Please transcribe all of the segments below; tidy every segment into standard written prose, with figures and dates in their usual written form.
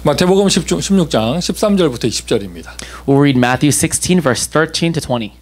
마태복음 16장 13절부터 20절입니다. We'll read Matthew 16 verse 13 to 20.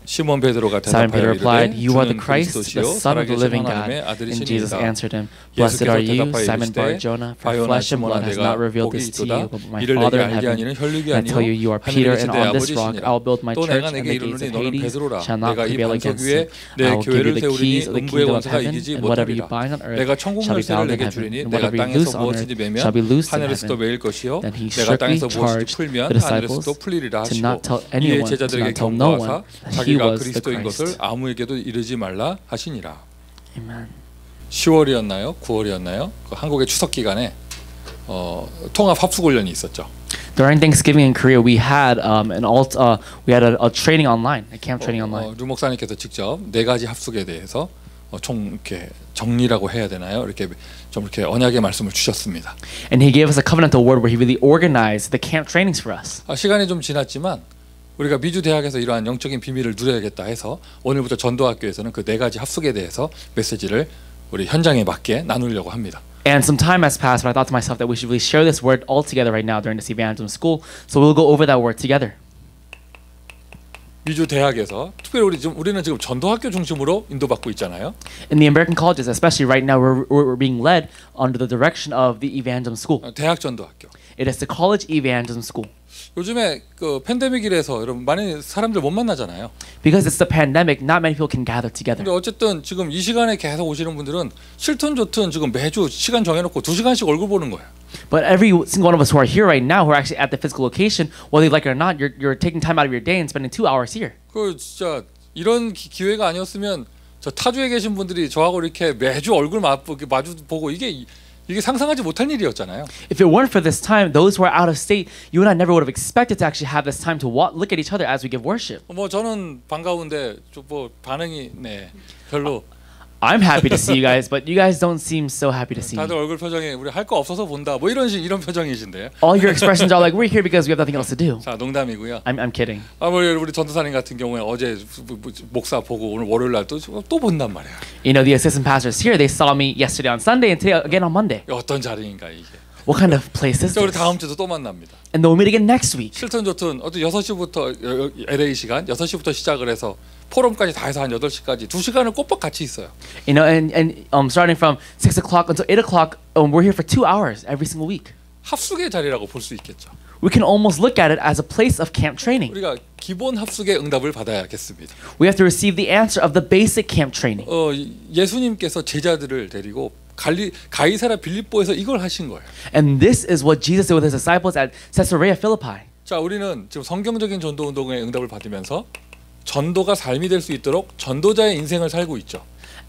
시몬 베드로가 Simon Peter 대답하여 replied, 이르되 "You are the 주는 Christ, the 그리스도시요 Son of the 살아계신 living God." 하나님의 And Jesus 아들이시니이다. answered him, "Blessed are you, Simon Bar-Jonah, for flesh and blood has not revealed this to you, but my Father in heaven. And I tell you, you are Peter, and on this rock I will build my 또 church, 내가 and 내게 the gates 이르노니 of 너는 Hades 베드로라. shall not 내가 이 prevail 반석 against 위에 you. 내 I will give you 교회를 the keys of the 세우리니 kingdom 음부의 of 원수가 heaven, 이기지 and whatever you 못하리라. bind on earth 내가 천국 shall be 열쇠를 bound in 내게 heaven, 주리니 and 내가 whatever you 땅에서 loose on 무엇이든지 earth 매면 shall be loosed in 하늘에서도 heaven." 매일 것이요 Then he 내가 strictly 땅에서 무엇이든지 charged 풀면 the disciples 하늘에서도 풀리리라 to 하시고 not tell 이에 anyone, to 제자들에게 not tell no 경고하사 one that he 자기가 was the 그리스도인 것을 Christ. 아무에게도 이르지 말라 하시니라. Amen. 10월이었나요? 9월이었나요? 그 한국의 추석 기간에 통합 합숙 훈련이 있었죠. During Thanksgiving in Korea, we had we had a training online, a camp training online. 류 목사님께서 직접 네 가지 합숙에 대해서 총 이렇게 정리라고 해야 되나요? 이렇게 좀 이렇게 언약의 말씀을 주셨습니다. And he gave us a covenantal word where he really organized the camp trainings for us. 시간이 좀 지났지만 우리가 미주 대학에서 이러한 영적인 비밀을 누려야겠다 해서 오늘부터 전도학교에서는 그 네 가지 합숙에 대해서 메시지를 우리 현장에 맞게 나누려고 합니다. And some time has passed, but I thought to myself that we should really share this word all together right now during this evangelism school. So we'll go over that word together. 미주 대학에서 특별히 우리는 지금 전도학교 중심으로 인도받고 있잖아요. In the American colleges, especially right now, we're being led under the direction of the evangelism school. 대학 전도학교. It is the college evangelism school. 요즘에 그 팬데믹이라서 여러분 많은 사람들 못 만나잖아요. Because it's the pandemic, not many people can gather together. 근데 어쨌든 지금 이 시간에 계속 오시는 분들은 싫든 좋든 지금 매주 시간 정해놓고 2시간씩 얼굴 보는 거예요. But every single one of us who are here right now, who are actually at the physical location, whether you like it or not, you're taking time out of your day and spending 2 hours here. 그 진짜 이런 기회가 아니었으면 저 타주에 계신 분들이 저하고 이렇게 매주 얼굴 마주 보고 이게 상상하지 못할 일이었잖아요. If it weren't for this time, those who are out of state, you and I never would have expected to actually have this time to look at each other as we give worship. 저는 반가운데 반응이 별로. I'm happy to see you guys, but you guys don't seem so happy to see me. 다들 얼굴 표정에 우리 할 거 없어서 본다. 이런 표정이신데. All your expressions are like, we're here because we have nothing else to do. 자, 농담이고요. I'm kidding. 우리 전도사님 같은 경우에 어제 목사 보고 오늘 월요일 날 또 본단 말이야. You know, the assistant pastors here, they saw me yesterday on Sunday and today again on Monday. 어떤 자리인가 이게. What kind of place is 우리 this? 다음 주도 또 만납니다. And then we'll meet again next week. 싫든 좋든 어떤 6시부터 LA 시간 6시부터 시작을 해서 포럼까지 다 해서 한 8시까지 2시간을 꼬박 같이 있어요. You know, and starting from 6 o'clock until 8 o'clock, we're here for 2 hours every single week. 합숙의 자리라고 볼 수 있겠죠. We can almost look at it as a place of camp training. 우리가 기본 합숙의 응답을 받아야겠습니다. We have to receive the answer of the basic camp training. 예수님께서 제자들을 데리고 가이사라 빌립보에서 이걸 하신 거예요. And this is what Jesus did with his disciples at Caesarea Philippi. 자, 우리는 지금 성경적인 전도 운동의 응답을 받으면서 전도가 삶이 될 수 있도록 전도자의 인생을 살고 있죠.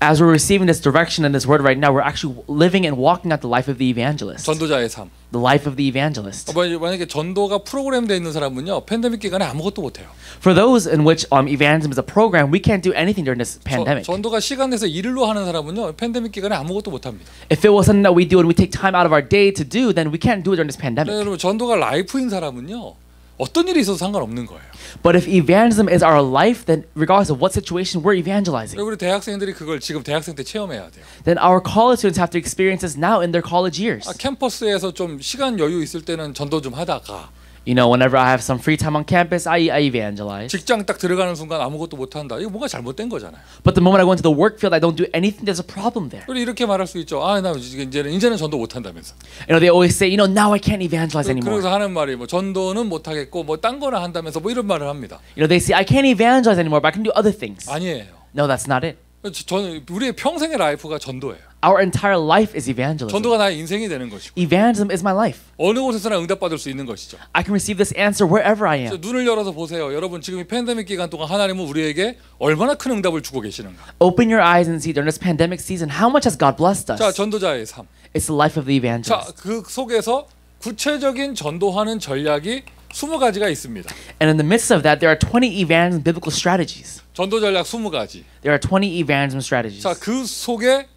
As we're receiving this direction and this word right now, we're actually living and walking out the life of the evangelist. 전도자의 삶. The life of the evangelist. 만약에 전도가 프로그램되어 있는 사람은요, 팬데믹 기간에 아무것도 못 해요. For those in which evangelism is a program, we can't do anything during this pandemic. 전도가 시간 내서 일로 하는 사람은요, 팬데믹 기간에 아무것도 못 합니다. If it was something that we do and we take time out of our day to do, then we can't do it during this pandemic. 여러분, 전도가 라이프인 사람은요, 어떤 일이 있어도 상관없는 거예요. But if evangelism is our life, then regardless of what situation we're evangelizing, 우리 대학생들이 그걸 지금 대학생 때 체험해야 돼요. then our college students have to experience this now in their college years. 캠퍼스에서 좀 시간 여유 있을 때는 전도 좀 하다가 You know, whenever I have some free time on campus, I evangelize. 직장 딱 들어가는 순간 아무것도 못 한다. 이거 뭔가 잘못된 거잖아요. But the moment I go into the work field, I don't do anything. There's a problem there. 우리 이렇게 말할 수 있죠. 나 이제는 전도 못 한다면서. You know, they always say, now I can't evangelize anymore. 그래서 하는 말이 전도는 못 하겠고 딴 거나 한다면서 이런 말을 합니다. You know, they say I can't evangelize anymore, but I can do other things. 아니에요. No, that's not it. 우리의 평생의 라이프가 전도예요. Our entire life is evangelism. 전도가 나의 인생이 되는 것이고. Evangelism is my life. 어느 곳에서나 응답받을 수 있는 것이죠. I can receive this answer wherever I am. 눈을 열어서 보세요. 여러분 지금 이 팬데믹 기간 동안 하나님은 우리에게 얼마나 큰 응답을 주고 계시는가. Open your eyes and see during this pandemic season how much has God blessed us. 자, 전도자의 삶. It's the life of the evangelist. 자, 그 속에서 구체적인 전도하는 전략이 20가지가 있습니다. And in the midst of that, there are 20 evangelism biblical strategies. 전도 전략 20가지. There are 20 evangelism strategies. 자, 그 속에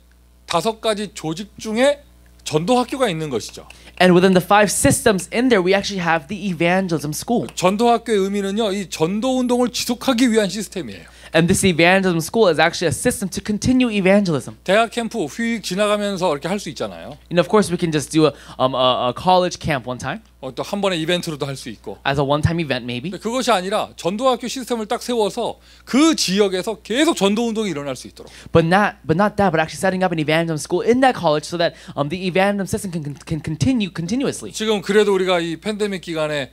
5가지 조직 중에 전도 학교가 있는 것이죠. And within the 5 systems in there, we actually have the evangelism school. 전도 학교의 의미는요, 이 전도 운동을 지속하기 위한 시스템이에요. And this evangelism school is actually a system to continue evangelism. 대학 캠프 휙 지나가면서 이렇게 할 수 있잖아요. And of course, we can just do a college camp one time. 또 한 번의 이벤트로도 할 수 있고. As a one-time event, maybe. 그것이 아니라 전도학교 시스템을 딱 세워서 그 지역에서 계속 전도 운동이 일어날 수 있도록. But not that, but actually setting up an evangelism school in that college so that the evangelism system can continue continuously. 지금 그래도 우리가 이 팬데믹 기간에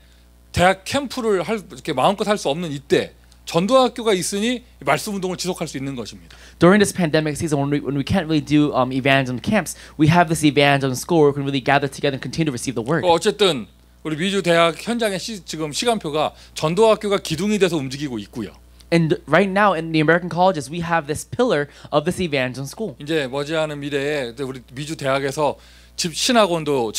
대학 캠프를 이렇게 마음껏 할 수 없는 이때. 전도학교가 있으니 말씀 운동을 지속할 수 있는 것입니다. During this pandemic season, when we can't really do evangelism camps, we have this evangelism school where we can really gather together and continue to receive the word. 어쨌든 우리 미주 대학 현장의 지금 시간표가 전도학교가 기둥이 돼서 움직이고 있고요. And right now in the American colleges, we have this pillar of this evangelism school. 이제 머지않은 미래에 우리 미주 대학에서 집 신학원도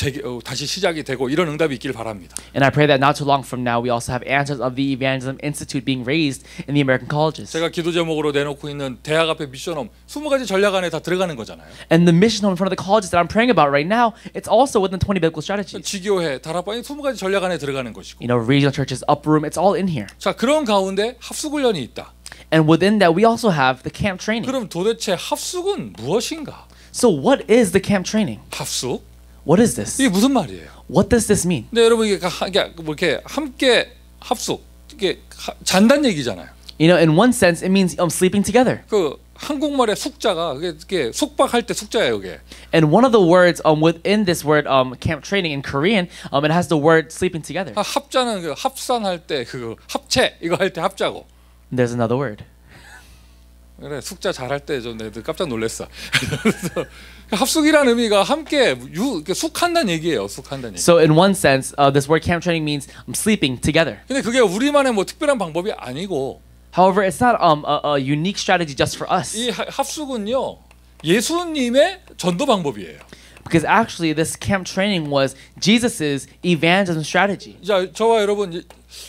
다시 시작이 되고 이런 응답이 있길 바랍니다. And I pray that not too long from now we also have answers of the Evangelism Institute being raised in the American colleges. 제가 기도 제목으로 내놓고 있는 대학 앞에 미션홈 20가지 전략 안에 다 들어가는 거잖아요. And the mission home in front of the colleges that I'm praying about right now, it's also within 20 biblical strategies. 지교회, 다락방이 20가지 전략 안에 들어가는 것이고. You know, regional churches, upper room, it's all in here. 자, 그런 가운데 합숙훈련이 있다. And within that we also have the camp training. 그럼 도대체 합숙은 무엇인가? So what is the camp training? 합숙? What is this? 이게 무슨 말이에요? What does this mean? 네, 여러분 이게 뭐 이렇게 함께 합숙, 이게 잔단 얘기잖아요. You know, in one sense, it means sleeping together. 그 한국말의 숙자가 그게 숙박할 때 숙자예요, 이게. And one of the words within this word camp training in Korean, it has the word sleeping together. 합자는 그 합산할 때 그 합체 이거 할 때 합자고. And there's another word. 그래 숙자 잘할 때 좀 내가 깜짝 놀랐어. 합숙이라는 의미가 함께 숙한다는 얘기예요. 숙한다는 얘기. So in one sense, this word camp training means sleeping together. 근데 그게 우리만의 뭐 특별한 방법이 아니고. However, it's not a unique strategy just for us. 이 합숙은요 예수님의 전도 방법이에요. Because actually, this camp training was Jesus's evangelism strategy. 자, 저와 여러분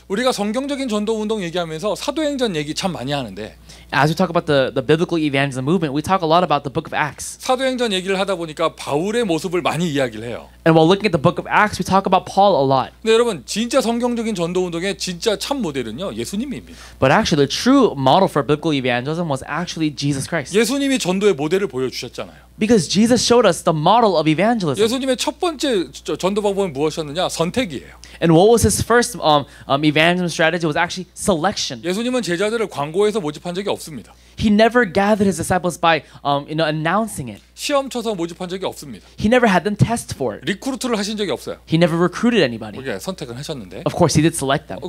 우리가 성경적인 전도 운동 얘기하면서 사도행전 얘기 참 많이 하는데. As we talk about the biblical evangelism movement, we talk a lot about the book of Acts. 사도행전 얘기를 하다 보니까 바울의 모습을 많이 이야기를 해요. And while looking at the book of Acts, we talk about Paul a lot. 근데 여러분 진짜 성경적인 전도 운동의 진짜 참 모델은요 예수님입니다. But actually, the true model for biblical evangelism was actually Jesus Christ. 예수님이 전도의 모델을 보여주셨잖아요. Because Jesus showed us the model of evangelism. 예수님의 첫 번째 전도 방법은 무엇이었느냐? 선택이에요. And what was his first evangelism strategy was actually selection. 예수님은 제자들을 광고해서 모집한 적이 없습니다. He never gathered his disciples by announcing it. 시험 쳐서 모집한 적이 없습니다. He never had them test for it. 리크루트를 하신 적이 없어요. He never recruited anybody. 그게 선택은 하셨는데. Of course, he did select them.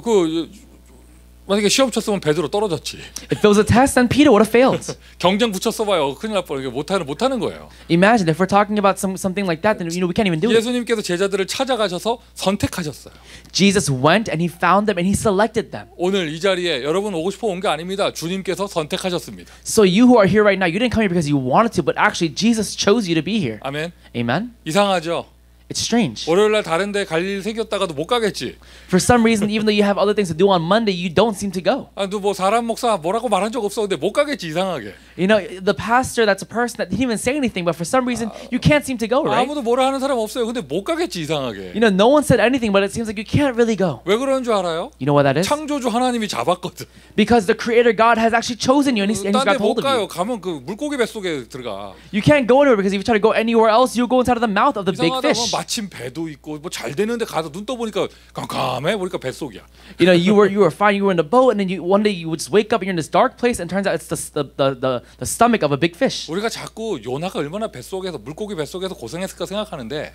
만약에 시험 쳤으면 베드로 떨어졌지. If it was a test, then Peter would have failed. 경쟁 붙였어봐요. 큰일 날 뻔. 못하는 거예요. Imagine if we're talking about something like that, then we can't even do it. 예수님께서 제자들을 찾아가셔서 선택하셨어요. Jesus went and he found them and he selected them. 오늘 이 자리에 여러분 오고 싶어 온 게 아닙니다. 주님께서 선택하셨습니다. So you who are here right now, you didn't come here because you wanted to, but actually Jesus chose you to be here. 아멘. Amen. 이상하죠? It's strange. 월요일 날 다른 데 갈 일 생겼다가도 못 가겠지. For some reason, even though you have other things to do on Monday, you don't seem to go. 아, 너 뭐 사람 목사 뭐라고 말한 적 없어. 근데 못 가겠지 이상하게. You know, the pastor, that's a person that didn't even say anything, but for some reason, you can't seem to go, right? 아무도 뭐라 하는 사람 없어요. 근데 못 가겠지 이상하게. You know, no one said anything, but it seems like you can't really go. 왜 그러는 줄 알아요? You know what that is? 창조주 하나님이 잡았거든. Because the Creator God has actually chosen you and He's got 딴 데 못 hold of you. 가요. 가면 그 물고기 뱃속에 들어가. You can't go anywhere because if you try to go anywhere else, you'll go inside of the mouth of the big 이상하다. fish. 마침 배도 있고 뭐 잘 되는데 가서 눈 떠보니까 깜깜해 보니까 뱃속이야. You know, you were fine, you were in the boat, and then one day you would just wake up and you're in this dark place, and turns out it's the stomach of a big fish. 우리가 자꾸 요나가 얼마나 뱃속에서 물고기 뱃속에서 고생했을까 생각하는데.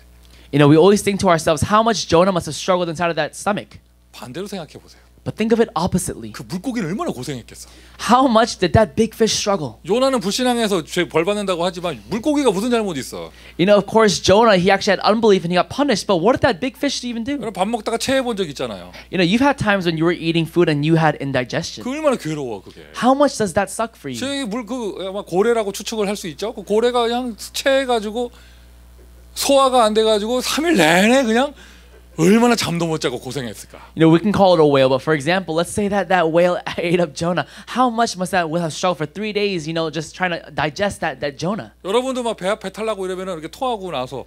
You know, we always think to ourselves how much Jonah must have struggled inside of that stomach. 반대로 생각해 보세요. But think of it oppositely. 그 물고기는 얼마나 고생했겠어. How much did that big fish struggle? 요나는 불신앙해서 죄 벌 받는다고 하지만 물고기가 무슨 잘못 있어? You know, of course, Jonah, he actually had unbelief and he got punished. But what did that big fish even do? 밥 먹다가 체해 본 적 있잖아요. You know, you've had times when you were eating food and you had indigestion. 그 얼마나 괴로워 그게. How much does that suck for you? 아마 고래라고 추측을 할 수 있죠. 그 고래가 그냥 체해가지고 소화가 안 돼가지고 3일 내내 그냥 얼마나 잠도 못 자고 고생했을까. You know, we can call it a whale, but for example, let's say that whale ate up Jonah. How much must that whale have struggled for 3 days, you know, just trying to digest that Jonah? 여러분도 막 배 타려고 이러면은 이렇게 토하고 나서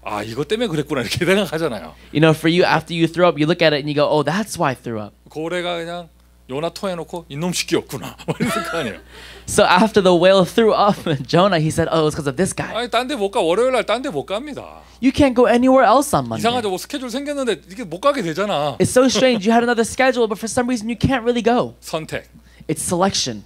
아 이것 때문에 그랬구나 이렇게 생각하잖아요. You know, for you, after you throw up, you look at it and you go, oh, that's why I threw up. 고래가 그냥 요나 토해놓고 이놈 시끼였구나. 이랬을 거 아니에요. So after the whale threw up Jonah, he said, "Oh, it's because of this guy. 아니 딴 데 못 가. 월요일 날 딴 데 못 갑니다. You can't go anywhere else on Monday." 이상하죠. 뭐 스케줄 생겼는데 이게 못 가게 되잖아. It's so strange. You had another schedule, but for some reason you can't really go. 선택. It's selection.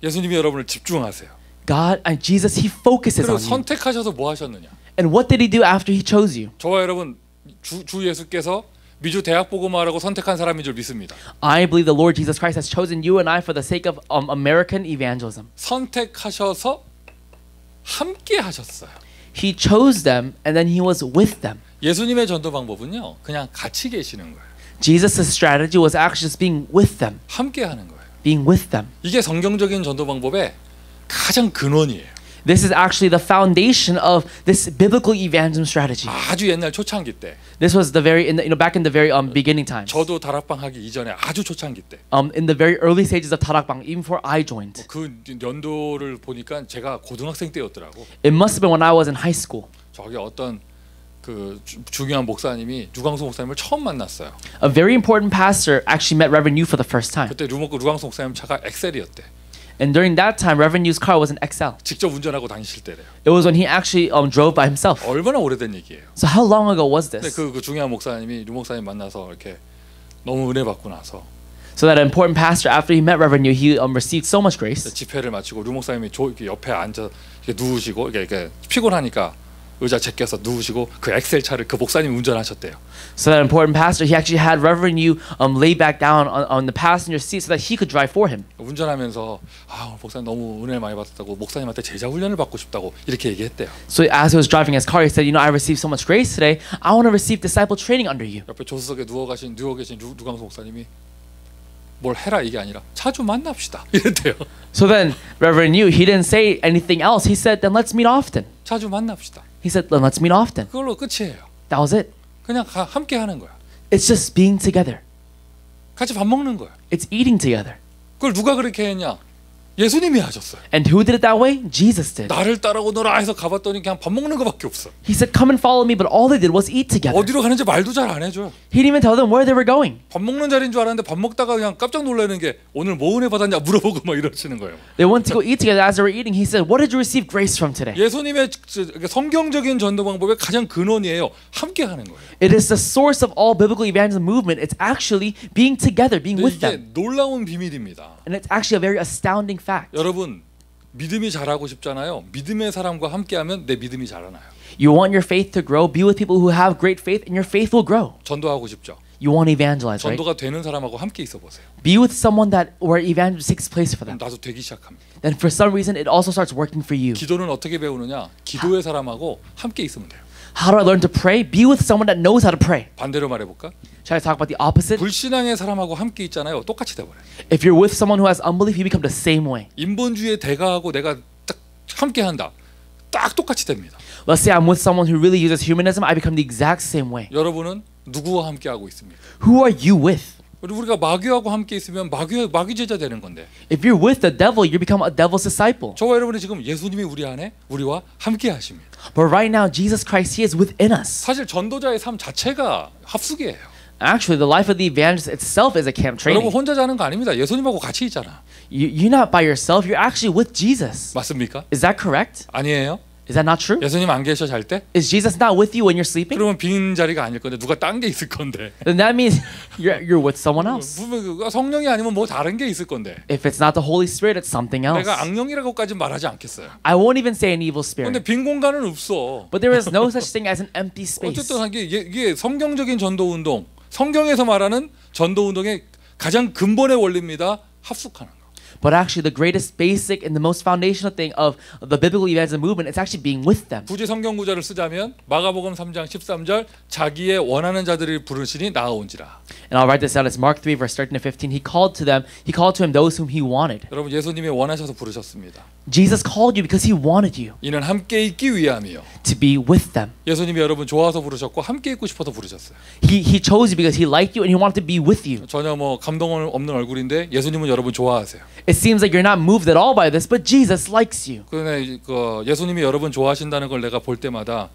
예수님이 여러분을 집중하세요. God and Jesus, He focuses 그리고 on you. 선택하셔서 뭐 하셨느냐? And what did He do after He chose you? 저와 여러분 주 예수께서 미주 대학 복음화라고 선택한 사람인 줄 믿습니다. I believe the Lord Jesus Christ has chosen you and I for the sake of American evangelism. 선택하셔서 함께 하셨어요. He chose them and then He was with them. 예수님의 전도 방법은요, 그냥 같이 계시는 거예요. Jesus' strategy was actually just being with them, 함께 하는 거예요. being with them. 이게 성경적인 전도 방법의 가장 근원이에요. This is actually the foundation of this biblical evangelism strategy. 아주 옛날 초창기 때. This was the very back in the very beginning times. 저도 다락방 하기 이전에 아주 초창기 때. In the very early stages of 다락방, even before I joined. 그 연도를 보니까 제가 고등학생 때였더라고. It must have been when I was in high school. 저기 어떤 그 중요한 목사님이 유광수 목사님을 처음 만났어요. A very important pastor actually met Reverend Yu for the first time. 그때 유광수 목사님 차가 엑셀이었대. And during that time, Reverend Yu's car was an XL. 직접 운전하고 다니실 때래요. It was when he actually drove by himself. 얼마나 오래된 얘기예요. So how long ago was 근데 this? 그 중요한 목사님이 유 목사님 만나서 이렇게 너무 은혜 받고 나서 So that important pastor, after he met Reverend Yu, he received so much grace. 집회를 마치고 유 목사님이 이렇게 옆에 앉아 이렇게 누우시고 이렇게 피곤하니까 의자 제껴서 누우시고 그 엑셀 차를 그 목사님이 운전하셨대요. So that important pastor, he actually had Reverend Yu lay back down on the passenger seat so that he could drive for him. 운전하면서 목사님 너무 은혜를 많이 받았다고 목사님한테 제자 훈련을 받고 싶다고 이렇게 얘기했대요. So as he was driving his car, he said, I received so much grace today. I want to receive disciple training under you. 옆에 조수석에 누워 계신 유광수 목사님이 뭘 해라 이게 아니라 자주 만납시다 이랬대요. So then Reverend Yu, he didn't say anything else. He said, then let's meet often. 자주 만납시다. He said, then let's meet often. 그걸로 끝이에요. That was it. 그냥 함께 하는 거야. It's just being together. 같이 밥 먹는 거야. It's eating together. 그걸 누가 그렇게 했냐? 예수님이 하셨어요. And who did it that way? Jesus did. 나를 따라오너라 해서 가봤더니 그냥 밥 먹는 거밖에 없어. He said, come and follow me, but all they did was eat together. 어디로 가는지 말도 잘 안 해줘요. He didn't even tell them where they were going. 밥 먹는 자리인 줄 알았는데 밥 먹다가 그냥 깜짝 놀라는 게 오늘 뭐 은혜 받았냐 물어보고 막 이러시는 거예요. They went to go eat together. As they were eating, he said, what did you receive grace from today? 예수님의 성경적인 전도 방법의 가장 근원이에요. 함께 하는 거예요. It is the source of all biblical evangelism movement. It's actually being together, being with 이게 them. 놀라운 비밀입니다. And it's actually a very astounding fact. 여러분 믿음이 자라고 싶잖아요. 믿음의 사람과 함께하면 내 믿음이 자라나요. You want your faith to grow, be with people who have great faith, and your faith will grow. 전도하고 싶죠. You want to evangelize, right? 전도가 되는 사람하고 함께 있어 보세요. Be with someone where evangelism takes place for them. 나도 되기 시작합니다. Then for some reason, it also starts working for you. 기도는 어떻게 배우느냐? 기도의 사람하고 함께 있으면 돼요. How do I learn to pray? Be with someone that knows how to pray. 반대로 말해볼까? Shall I talk about the opposite? 불신앙의 사람하고 함께 있잖아요. 똑같이 돼버려요. If you're with someone who has unbelief, you become the same way. 인본주의의 대가하고 내가 딱 함께한다. 딱 똑같이 됩니다. Let's say I'm with someone who really uses humanism, I become the exact same way. 여러분은 누구와 함께하고 있습니까? Who are you with? 우리가 마귀하고 함께 있으면 마귀 제자 되는 건데. If you're with the devil, you become a devil's disciple. 저와 여러분이 지금 예수님이 우리 안에 우리와 함께 하십니다. But right now, Jesus Christ, He is within us. 사실 전도자의 삶 자체가 합숙이에요. Actually, the life of the evangelist itself is a camp training. 여러분 혼자 자는 거 아닙니다. 예수님하고 같이 있잖아. You're not by yourself. You're actually with Jesus. 맞습니까? Is that correct? 아니에요. Is that not true? 예수님 안 계셔 잘 때? Is Jesus not with you when you're sleeping? 그러면 빈 자리가 아닐 건데 누가 딴 게 있을 건데. Then that means you're with someone else. 성령이 아니면 뭐 다른 게 있을 건데. If it's not the Holy Spirit, it's something else. 내가 악령이라고까지 말하지 않겠어요. I won't even say an evil spirit. 근데 빈 공간은 없어. But there is no such thing as an empty space. 어쨌든 이게 성경적인 전도 운동, 성경에서 말하는 전도 운동의 가장 근본의 원리입니다. 합숙하는 거. But actually, the greatest basic and the most foundational thing of the biblical evangelism movement is actually being with them. 굳이 성경 구절을 쓰자면 마가복음 3장 13절 자기의 원하는 자들을 부르시니 나아온지라. And I'll write this out. It's Mark 3 verse 13 to 15. He called to him those whom he wanted. 여러분 예수님이 원하셔서 부르셨습니다. Jesus called you because he wanted you 이는 함께 있기 위함이요. to be with them. 예수님이 여러분 좋아서 부르셨고 함께 있고 싶어서 부르셨어요. He chose you because he liked you and he wanted to be with you. 전혀 뭐 감동 없는 얼굴인데 예수님은 여러분 좋아하세요. It seems like you're not moved at all by this, but Jesus likes you. 그런데 예수님이 여러분 좋아하신다는 걸 내가 볼 때마다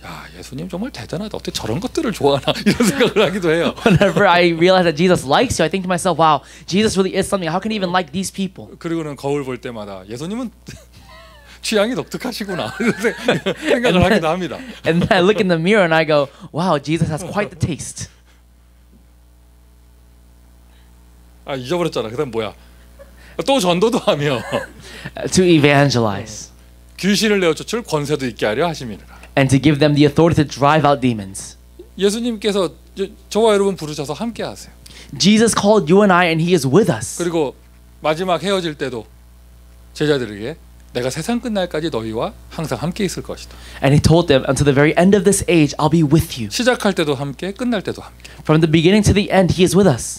야, 예수님 정말 대단하다. 어떻게 저런 것들을 좋아하나 이런 생각을 하기도 해요. Whenever I realize that Jesus likes you, I think to myself, wow, Jesus really is something. How can he even like these people? 그리고는 거울 볼 때마다 예수님은 취향이 독특하시구나 이런 생각을 하기도 합니다. And then I look in the mirror and I go, wow, Jesus has quite the taste. 아, 잊어버렸잖아. 그다음 뭐야? 또 전도도 하며 To evangelize. 귀신을 내어 쫓을 권세도 있게 하려 하심이니라. And to give them the authority to drive out demons. 예수님께서 저와 여러분 부르셔서 함께 하세요. Jesus called you and I and he is with us. 그리고 마지막 헤어질 때도 제자들에게 내가 세상 끝날까지 너희와 항상 함께 있을 것이다. And he told them, until the very end of this age, I'll be with you. 시작할 때도 함께, 끝날 때도 함께. From the beginning to the end, he is with us.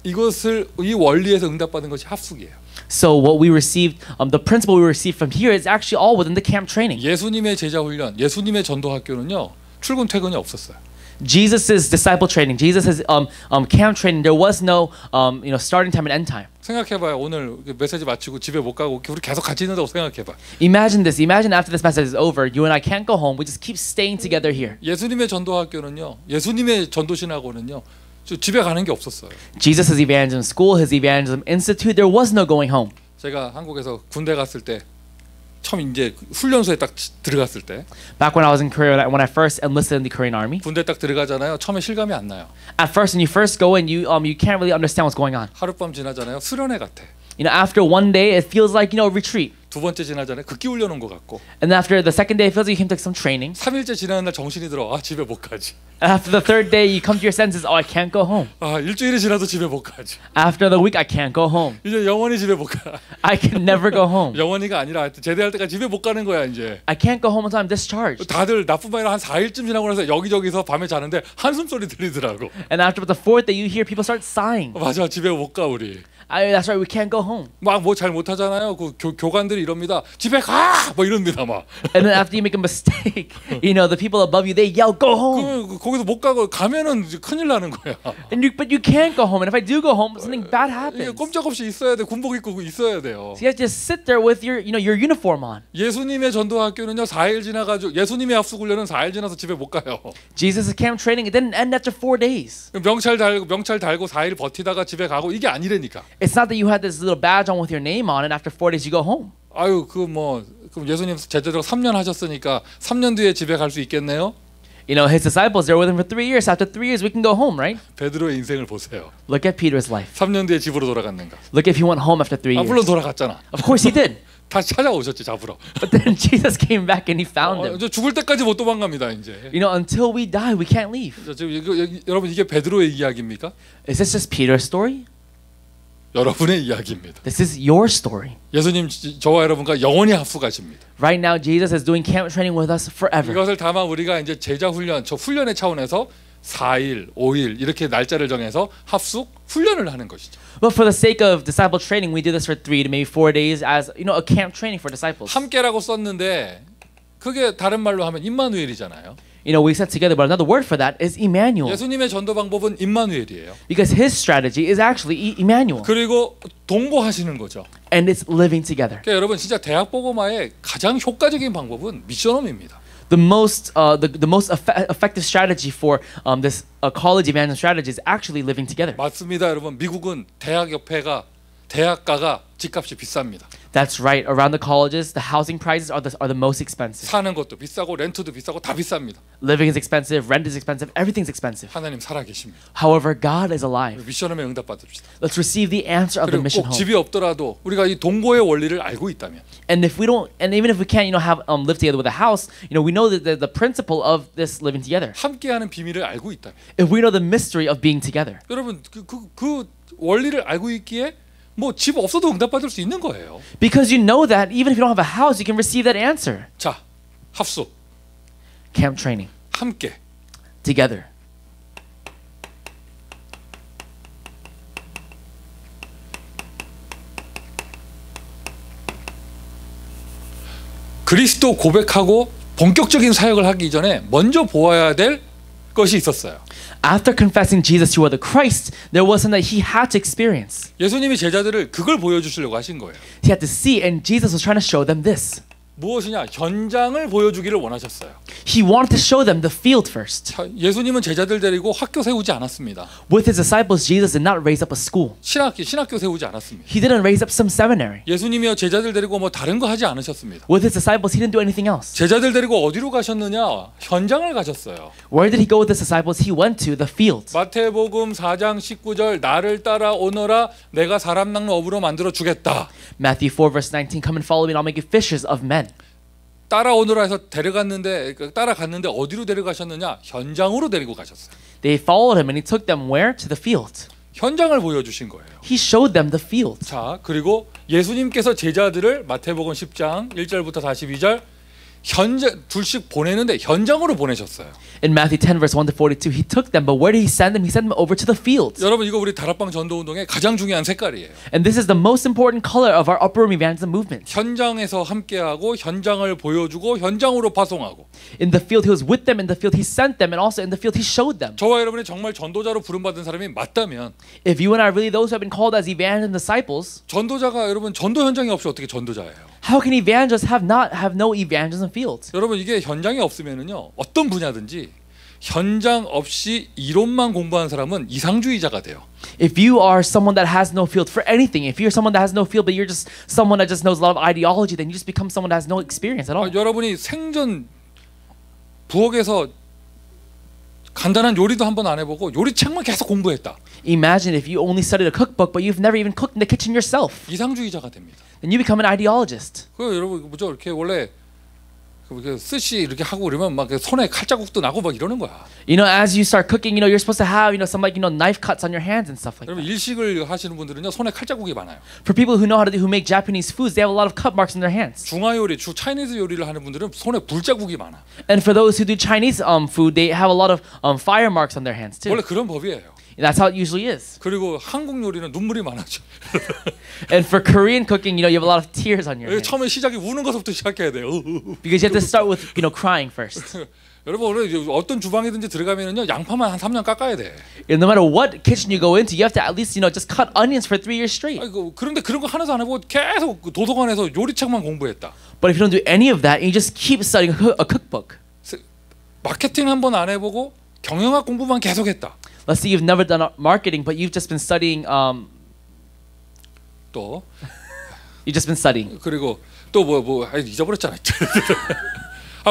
이 원리에서 응답받은 것이 합숙이에요. So what we received, the principle we received from here is actually all within the camp training. 예수님의 제자 훈련, 예수님의 전도 학교는요 출근 퇴근이 없었어요. Jesus's disciple training, Jesus's camp training, there was no starting time and end time. 생각해봐요. 오늘 메시지 마치고 집에 못 가고 우리 계속 같이 있는다고 생각해봐. Imagine this. Imagine after this message is over, you and I can't go home. We just keep staying together here. 예수님의 전도 학교는요, 예수님의 전도 신학원은요, 집에 가는 게 없었어요. Jesus' evangelism school, his evangelism institute, there was no going home. 제가 한국에서 군대 갔을 때 처음 이제 훈련소에 딱 들어갔을 때 Back when I was in Korea, when I first enlisted in the Korean army. 군대 딱 들어가잖아요. 처음에 실감이 안 나요. At first, when you first go in, you can't really understand what's going on. 하룻밤 지나잖아요. 수련회 같아. After one day, it feels like retreat. 두 번째 지나잖아요. 극기 훈련 온 것 같고. And after the second day, it feels like you came to some training. 3일째 지나는 날 정신이 들어. 아, 집에 못 가지. After the third day, you come to your senses. Oh, I can't go home. 아, 일주일이 지나도 집에 못 가지. After the week, I can't go home. 이제 영원히 집에 못 가. I can never go home. 영원히가 아니라 제대할 때까지 집에 못 가는 거야 이제. I can't go home until I'm discharged. 다들 나뿐만 아니라 한 4일쯤 지나고 나서 여기저기서 밤에 자는데 한숨 소리 들리더라고. And after the fourth day, you hear people start sighing. 맞아, 집에 못 가 우리. That's right, we can't go home. 막 뭐 잘 못하잖아요. 그 교관들이 이럽니다. 집에 가! 뭐 이럽니다 막. And then after you make a mistake, the people above you, they yell, go home. 거기서 못 가고 가면은 큰일 나는 거야. But you can't go home. And if I do go home, something bad happens. 꼼짝없이 있어야 돼. 군복 입고 있어야 돼요. So you have to just sit there with your uniform on. 예수님의 전도 학교는요 4일 지나가지고 예수님의 합숙 훈련은 4일 지나서 집에 못 가요. Jesus' camp training, it didn't end after 4 days. 명찰 달고 4일 버티다가 집에 가고 이게 아니라니까. It's not that you had this little badge on with your name on, and after 4 days you go home. 아유 그럼 예수님 제자들 3년 하셨으니까 3년 뒤에 집에 갈 수 있겠네요. His disciples, they were with him for 3 years. After 3 years, we can go home, right? 베드로의 인생을 보세요. Look at Peter's life. 3년 뒤에 집으로 돌아갔는가? Look if he went home after 3 years. 물론 돌아갔잖아. Of course he did. 다시 찾아오셨지 잡으러. But then Jesus came back and he found him. 죽을 때까지 못 도망갑니다 이제. Until we die, we can't leave. 여러분 이게 베드로의 이야기입니까? Is this just Peter's story? 여러분의 이야기입니다. This is your story. 예수님 저와 여러분과 영원히 합숙하십니다. Right now, Jesus is doing camp training with us forever. 이것을 다만 우리가 이제 제자 훈련, 저 훈련의 차원에서 4일, 5일 이렇게 날짜를 정해서 합숙 훈련을 하는 것이죠. But for the sake of disciple training, we do this for 3 to maybe 4 days as a camp training for disciples. 함께라고 썼는데 그게 다른 말로 하면 임마누엘이잖아요. We said together, but another word for that is Emmanuel. 예수님의 전도 방법은 임마누엘이에요. Because his strategy is actually Emmanuel. 그리고 동거하시는 거죠. And it's living together. 그러니까 여러분 진짜 대학 복음화의 가장 효과적인 방법은 미션홈입니다. The most effective strategy for this college evangelism strategy is actually living together. 맞습니다, 여러분. 미국은 대학가가 집값이 비쌉니다. That's right. Around the colleges, the housing prices are the most expensive. 사는 것도 비싸고 렌트도 비싸고 다 비쌉니다. Living is expensive, rent is expensive, everything's expensive. 하나님 살아계십니다. However, God is alive. 미션홈에 응답받읍시다. Let's receive the answer of the 그리고 mission 꼭 home. 집이 없더라도 우리가 이 동거의 원리를 알고 있다면. And even if we can't, have live together with a house, we know that the principle of this living together. 함께하는 비밀을 알고 있다면. If we know the mystery of being together. 여러분 그 원리를 알고 있기에 뭐 집 없어도 응답받을 수 있는 거예요. Because you know that even if you don't have a house, you can receive that answer. 자, 합숙. Camp training. 함께. Together. 그리스도 고백하고 본격적인 사역을 하기 전에 먼저 보아야 될 것이 있었어요. After confessing Jesus, you are the Christ, there was something that he had to experience. 예수님이 제자들을 그걸 보여주시려고 하신 거예요. He had to see, and Jesus was trying to show them this. 무엇이냐? 현장을 보여주기를 원하셨어요. He wanted to show them the field first. 예수님은 제자들 데리고 학교 세우지 않았습니다. With his disciples, Jesus did not raise up a school. 신학교 세우지 않았습니다. He didn't raise up some seminary. 예수님이요 제자들 데리고 뭐 다른 거 하지 않으셨습니다. With his disciples, he didn't do anything else. 제자들 데리고 어디로 가셨느냐? 현장을 가셨어요. Where did he go with his disciples? He went to the field. 마태복음 4장 19절 나를 따라오너라 내가 사람 낚는 어부로 만들어 주겠다. Matthew 4 verse 19, come and follow me and I'll make you fishers of men. 따라오너라 해서 따라갔는데 어디로 데려가셨느냐? 현장으로 데리고 가셨어요. They followed him and he took them where? To the field. 현장을 보여주신 거예요. He showed them the field. 자, 그리고 예수님께서 제자들을 마태복음 10장 1절부터 42절 둘씩 보내는데 현장으로 보내셨어요. In Matthew 10 verse 1 to 42, he took them, but where did he send them? He sent them over to the fields. 여러분 이거 우리 다락방 전도 운동의 가장 중요한 색깔이에요. And this is the most important color of our upper room evangelism movement. 현장에서 함께하고 현장을 보여주고 현장으로 파송하고. In the field, he was with them. In the field, he sent them, and also in the field, he showed them. 저와 여러분이 정말 전도자로 부름받은 사람이 맞다면, if you and I are really those who have been called as evangelist disciples, 전도자가 여러분 전도 현장이 없이 어떻게 전도자예요? How can evangelists have no evangelism field? 여러분 이게 현장이 없으면은요 어떤 분야든지 현장 없이 이론만 공부한 사람은 이상주의자가 돼요. If you are someone that has no field for anything, if you're someone that has no field, but you're just someone that just knows a lot of ideology, then you just become someone that has no experience at all. 여러분이 생전 부엌에서 간단한 요리도 한번 안 해보고 요리책만 계속 공부했다. Imagine if you only studied a cookbook, but you've never even cooked in the kitchen yourself. 이상주의자가 됩니다. Then you become an ideologist. 그 여러분 뭐죠 이렇게 원래 스시 이렇게 하고 그러면 막 손에 칼자국도 나고 막 이러는 거야. You know, as you start cooking, you're supposed to have some knife cuts on your hands and stuff like 여러분 that. 일식을 하시는 분들은요 손에 칼자국이 많아요. For people who know how to who make Japanese foods, they have a lot of cut marks on their hands. 중화 요리, 차이니즈 요리를 하는 분들은 손에 불자국이 많아. And for those who do Chinese food, they have a lot of fire marks on their hands too. 원래 그런 법이에요. That's how it usually is. 그리고 한국 요리는 눈물이 많아져. And for Korean cooking, you have a lot of tears on your hands. 처음에 시작이 우는 것부터 시작해야 돼요. Because you have to start with crying first. 여러분 오늘 어떤 주방이든지 들어가면은요 양파만 한 3년 깎아야 돼. And no matter what kitchen you go into, you have to at least just cut onions for 3 years straight. 그런데 그런 거 하나도 안 하고 계속 도서관에서 요리책만 공부했다. But if you don't do any of that, you just keep studying a cookbook. 마케팅 한번 안 해보고 경영학 공부만 계속했다. Let's say you've never done marketing, but you've just been studying. 또 You've just been studying. 그리고 또 잊어버렸잖아.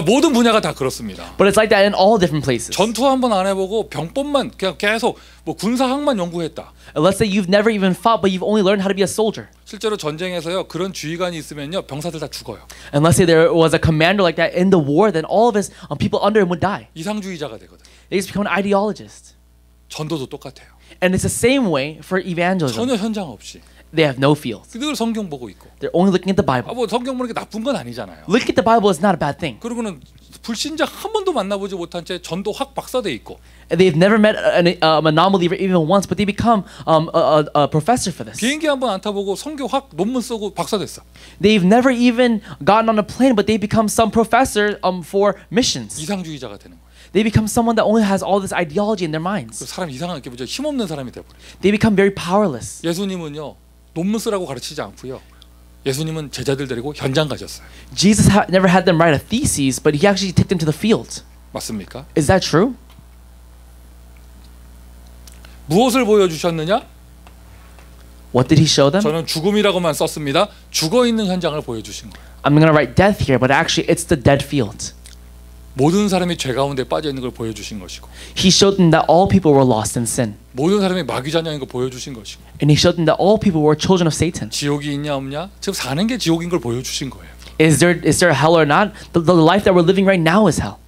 모든 분야가 다 그렇습니다. But it's like that in all different places. 전투 한번 안 해보고 병법만 그냥 계속 군사학만 연구했다. Let's say you've never even fought, but you've only learned how to be a soldier. 실제로 전쟁에서요 그런 주의관이 있으면요 병사들 다 죽어요. And let's say there was a commander like that in the war, then all of his people under him would die. 이상주의자가 되거든. They just become an ideologist. 전도도 똑같아요. And it's the same way for evangelism. 전혀 현장 없이. They have no field. 늘 성경 보고 있고. They're only looking at the Bible. 뭐 성경 보는 게 나쁜 건 아니잖아요. Looking at the Bible is not a bad thing. 그리고는 불신자 한 번도 만나보지 못한 채 전도 학 박사돼 있고. They've never met a non-believer even once, but they become a professor for this. 비행기 한 번 안 타보고 성교학 논문 쓰고 박사 됐어. They've never even gotten on a plane, but they become some professor for missions. 이상주의자가 되는 거예요. They become someone that only has all this ideology in their minds. 사람 이상하게 힘없는 사람이 돼 버려. They become very powerless. 예수님은요 논문 쓰라고 가르치지 않고요. 예수님은 제자들 데리고 현장 가셨어요. Jesus never had them write a thesis, but he actually took them to the field. 맞습니까? Is that true? 무엇을 보여주셨느냐? What did he show them? 저는 죽음이라고만 썼습니다. 죽어 있는 현장을 보여주신 거예요. I'm going to write death here, but actually it's the dead field. 모든 사람이 죄 가운데 빠져 있는 걸 보여주신 것이고. He showed them that all people were lost in sin. 모든 사람이 마귀 자녀인 걸 보여주신 것이고. And he showed them that all people were children of Satan. 지옥이 있냐 없냐? 지금 사는 게 지옥인 걸 보여주신 거예요. Is there hell or not? The life that we're living right now is hell.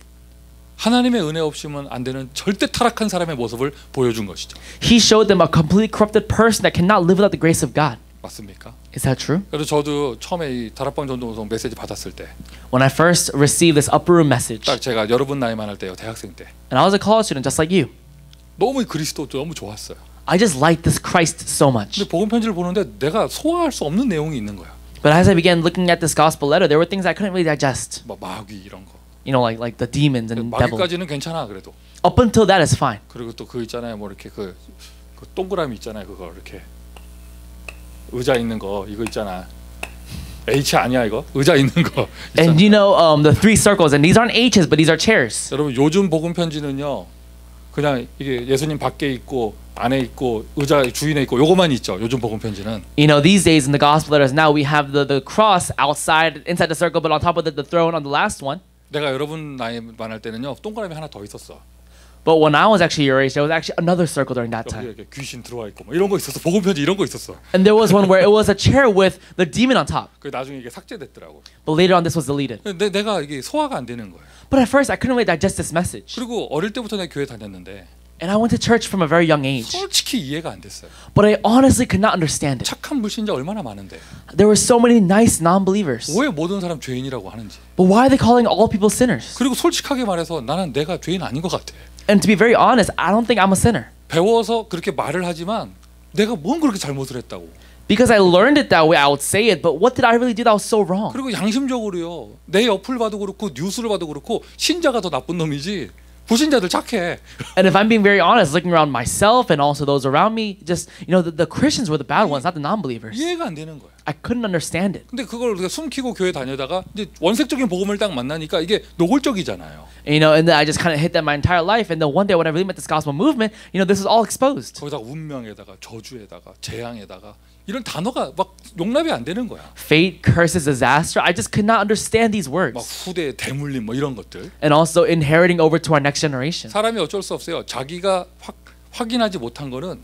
하나님의 은혜 없이면 안 되는 절대 타락한 사람의 모습을 보여준 것이죠. He showed them a completely corrupted person that cannot live without the grace of God. 맞습니까? Is that true? 그래서 저도 처음에 이 다락방 전도운동 메시지 받았을 때, When I first received this upper room message, 딱 제가 여러분 나이만 할 때요, 대학생 때. and I was a college student just like you. 너무 그리스도 너무 좋았어요. I just liked this Christ so much. 근데 복음 편지를 보는데 내가 소화할 수 없는 내용이 있는 거야. But as I began looking at this gospel letter, there were things I couldn't really digest. 막 마귀 이런 거. Like the demons and devil. 마귀까지는 괜찮아 그래도. Up until that is fine. 그리고 또 그 있잖아요, 뭐 이렇게 그 동그라미 있잖아요, 그거 이렇게 의자 있는 거 이거 있잖아. H 아니야 이거? 의자 있는 거. And you know the three circles, and these aren't H's, but these are chairs. 여러분 요즘 복음 편지는요, 그냥 이게 예수님 밖에 있고 안에 있고 의자 주인에 있고 요거만 있죠. 요즘 복음 편지는. You know, these days in the gospel letters now we have the cross outside, inside the circle, but on top of the throne on the last one. 내가 여러분 나이 많을 때는요, 동그라미 하나 더 있었어. But when I was actually your age, there was actually another circle during that time. 이렇게 귀신 들어와 있고 뭐 이런 거 있었어. 복음 편지 이런 거 있었어. And there was one where it was a chair with the demon on top. 그 나중에 이게 삭제됐더라고. But later on, this was deleted. 근데 내가 이게 소화가 안 되는 거예요. But at first, I couldn't really digest this message. 그리고 어릴 때부터 내가 교회 다녔는데. And I went to church from a very young age. 솔직히 이해가 안 됐어요. But I honestly could not understand it. 착한 불신자 얼마나 많은데. There were so many nice non-believers. 왜 모든 사람 죄인이라고 하는지. But why are they calling all people sinners? 그리고 솔직하게 말해서 나는 내가 죄인 아닌 것 같아. And to be very honest, I don't think I'm a sinner. 배워서 그렇게 말을 하지만 내가 뭔 그렇게 잘못을 했다고. Because I learned it that way, I would say it. But what did I really do that was so wrong? 그리고 양심적으로요. 내 옆을 봐도 그렇고 뉴스를 봐도 그렇고 신자가 더 나쁜 놈이지. 불신자들 착해. And if I'm being very honest, looking around myself and also those around me, just the Christians were the bad ones, not the non-believers. 이해가 안 되는 거야. I couldn't understand it. 근데 그걸 우리가 숨기고 교회 다니다가 이제 원색적인 복음을 딱 만나니까 이게 노골적이잖아요. You know, and then I just kind of hit that my entire life. And then one day when I really met this gospel movement, you know, this is all exposed. 거기다 운명에다가 저주에다가 재앙에다가 이런 단어가 막 용납이 안 되는 거야. Fate, curses, disaster. I just could not understand these 막 words. 후대 대물림 뭐 이런 것들. And also inheriting over to our next generation. 사람이 어쩔 수 없어요. 자기가 확인하지 못한 거는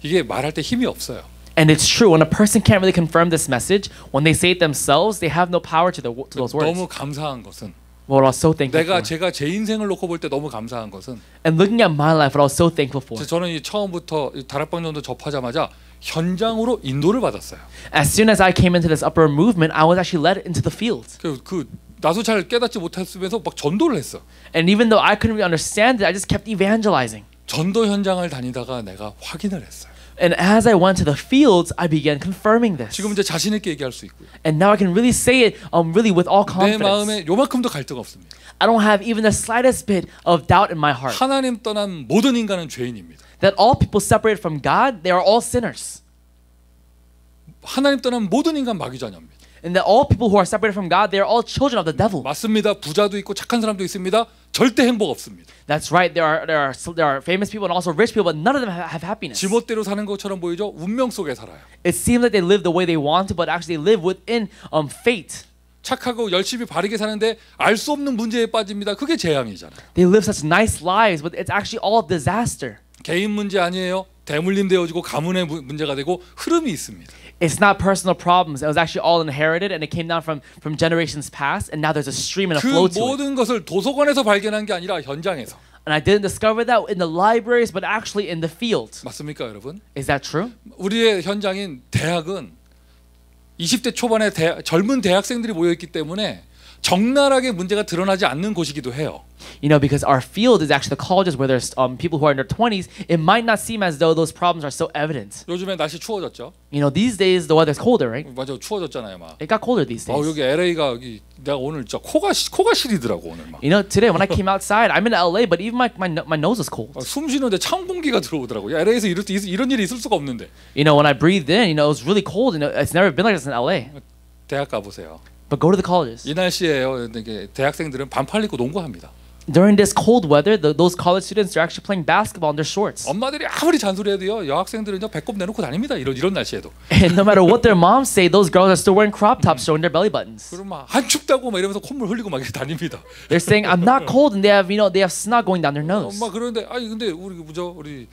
이게 말할 때 힘이 없어요. And it's true, when a person can't really confirm this message, when they say it themselves, they have no power to those words. 너무 감사한 것은 What I was so thankful for. 제가 제 인생을 놓고 볼 때 너무 감사한 것은 And looking at my life, what I was so thankful for. 저는 이 처음부터 다락방 전도 접하자마자 현장으로 인도를 받았어요. As soon as I came into this upper movement, I was actually led into the field. 나도 잘 깨닫지 못했으면서 막 전도를 했어. And even though I couldn't really understand it, I just kept evangelizing. 전도 현장을 다니다가 내가 확인을 했어요. And as I went to the fields, I began confirming this. 지금 이제 자신 있게 얘기할 수 있고요. And now I can really say it really with all 내 confidence. 마음에 요만큼도 갈등 없습니다. I don't have even the slightest bit of doubt in my heart. 하나님 떠난 모든 인간은 죄인입니다. That all people separated from God, they are all sinners. 하나님 떠난 모든 인간 마귀 자녀입니다. And that all people who are separated from God, they are all children of the devil. 맞습니다. 부자도 있고 착한 사람도 있습니다. 절대 행복 없습니다. That's right. There are famous people and also rich people, but none of them have happiness. 지멋대로 사는 것처럼 보이죠? 운명 속에 살아요. It seems like they live the way they want to, but actually they live within fate. 착하고 열심히 바르게 사는데 알 수 없는 문제에 빠집니다. 그게 재앙이잖아요. They live such nice lives, but it's actually all disaster. 개인 문제 아니에요. 대물림 되어지고 가문의 문제가 되고 흐름이 있습니다. It's not personal problems. It was actually all inherited, and it came down from generations past, and now there's a stream and a 그 flow to it. 모든 것을 도서관에서 발견한 게 아니라 현장에서. And I didn't discover that in the libraries, but actually in the field. 맞습니까, 여러분? Is that true? 우리의 현장인 대학은 20대 초반에 젊은 대학생들이 모여 있기 때문에 적나라하게 문제가 드러나지 않는 곳이기도 해요. You know, because our field is actually the colleges where there's people who are in their 20s. It might not seem as though those problems are so evident. 요즘에 날씨 추워졌죠? You know, these days the weather's colder, right? 맞아, 추워졌잖아요, 막. It got colder these days. 여기 LA가 여기 내가 오늘 진짜 코가 시리더라고 오늘 막. You know, today when I came outside, I'm in LA, but even my nose is cold. 숨 쉬는데 찬 공기가 들어오더라고. LA에서 이런 일이 있을 수가 없는데. You know, when I breathed in, you know, it was really cold, and it's never been like this in LA. 대학 가 보세요. But go to the colleges. 이 날씨에요. 대학생들은 반팔 입고 농구합니다. During this cold weather, those college students are actually playing basketball in their shorts. 엄마들이 아무리 잔소리해도요, 여학생들은요 배꼽 내놓고 다닙니다. 이런 날씨에도. And no matter what their moms say, those girls are still wearing crop tops, showing their belly buttons. 그럼 막 안 춥다고 막 이러면서 콧물 흘리고 막 이렇게 다닙니다. They're saying I'm not cold, and they have snot going down their nose. 엄마 그런데 근데 우리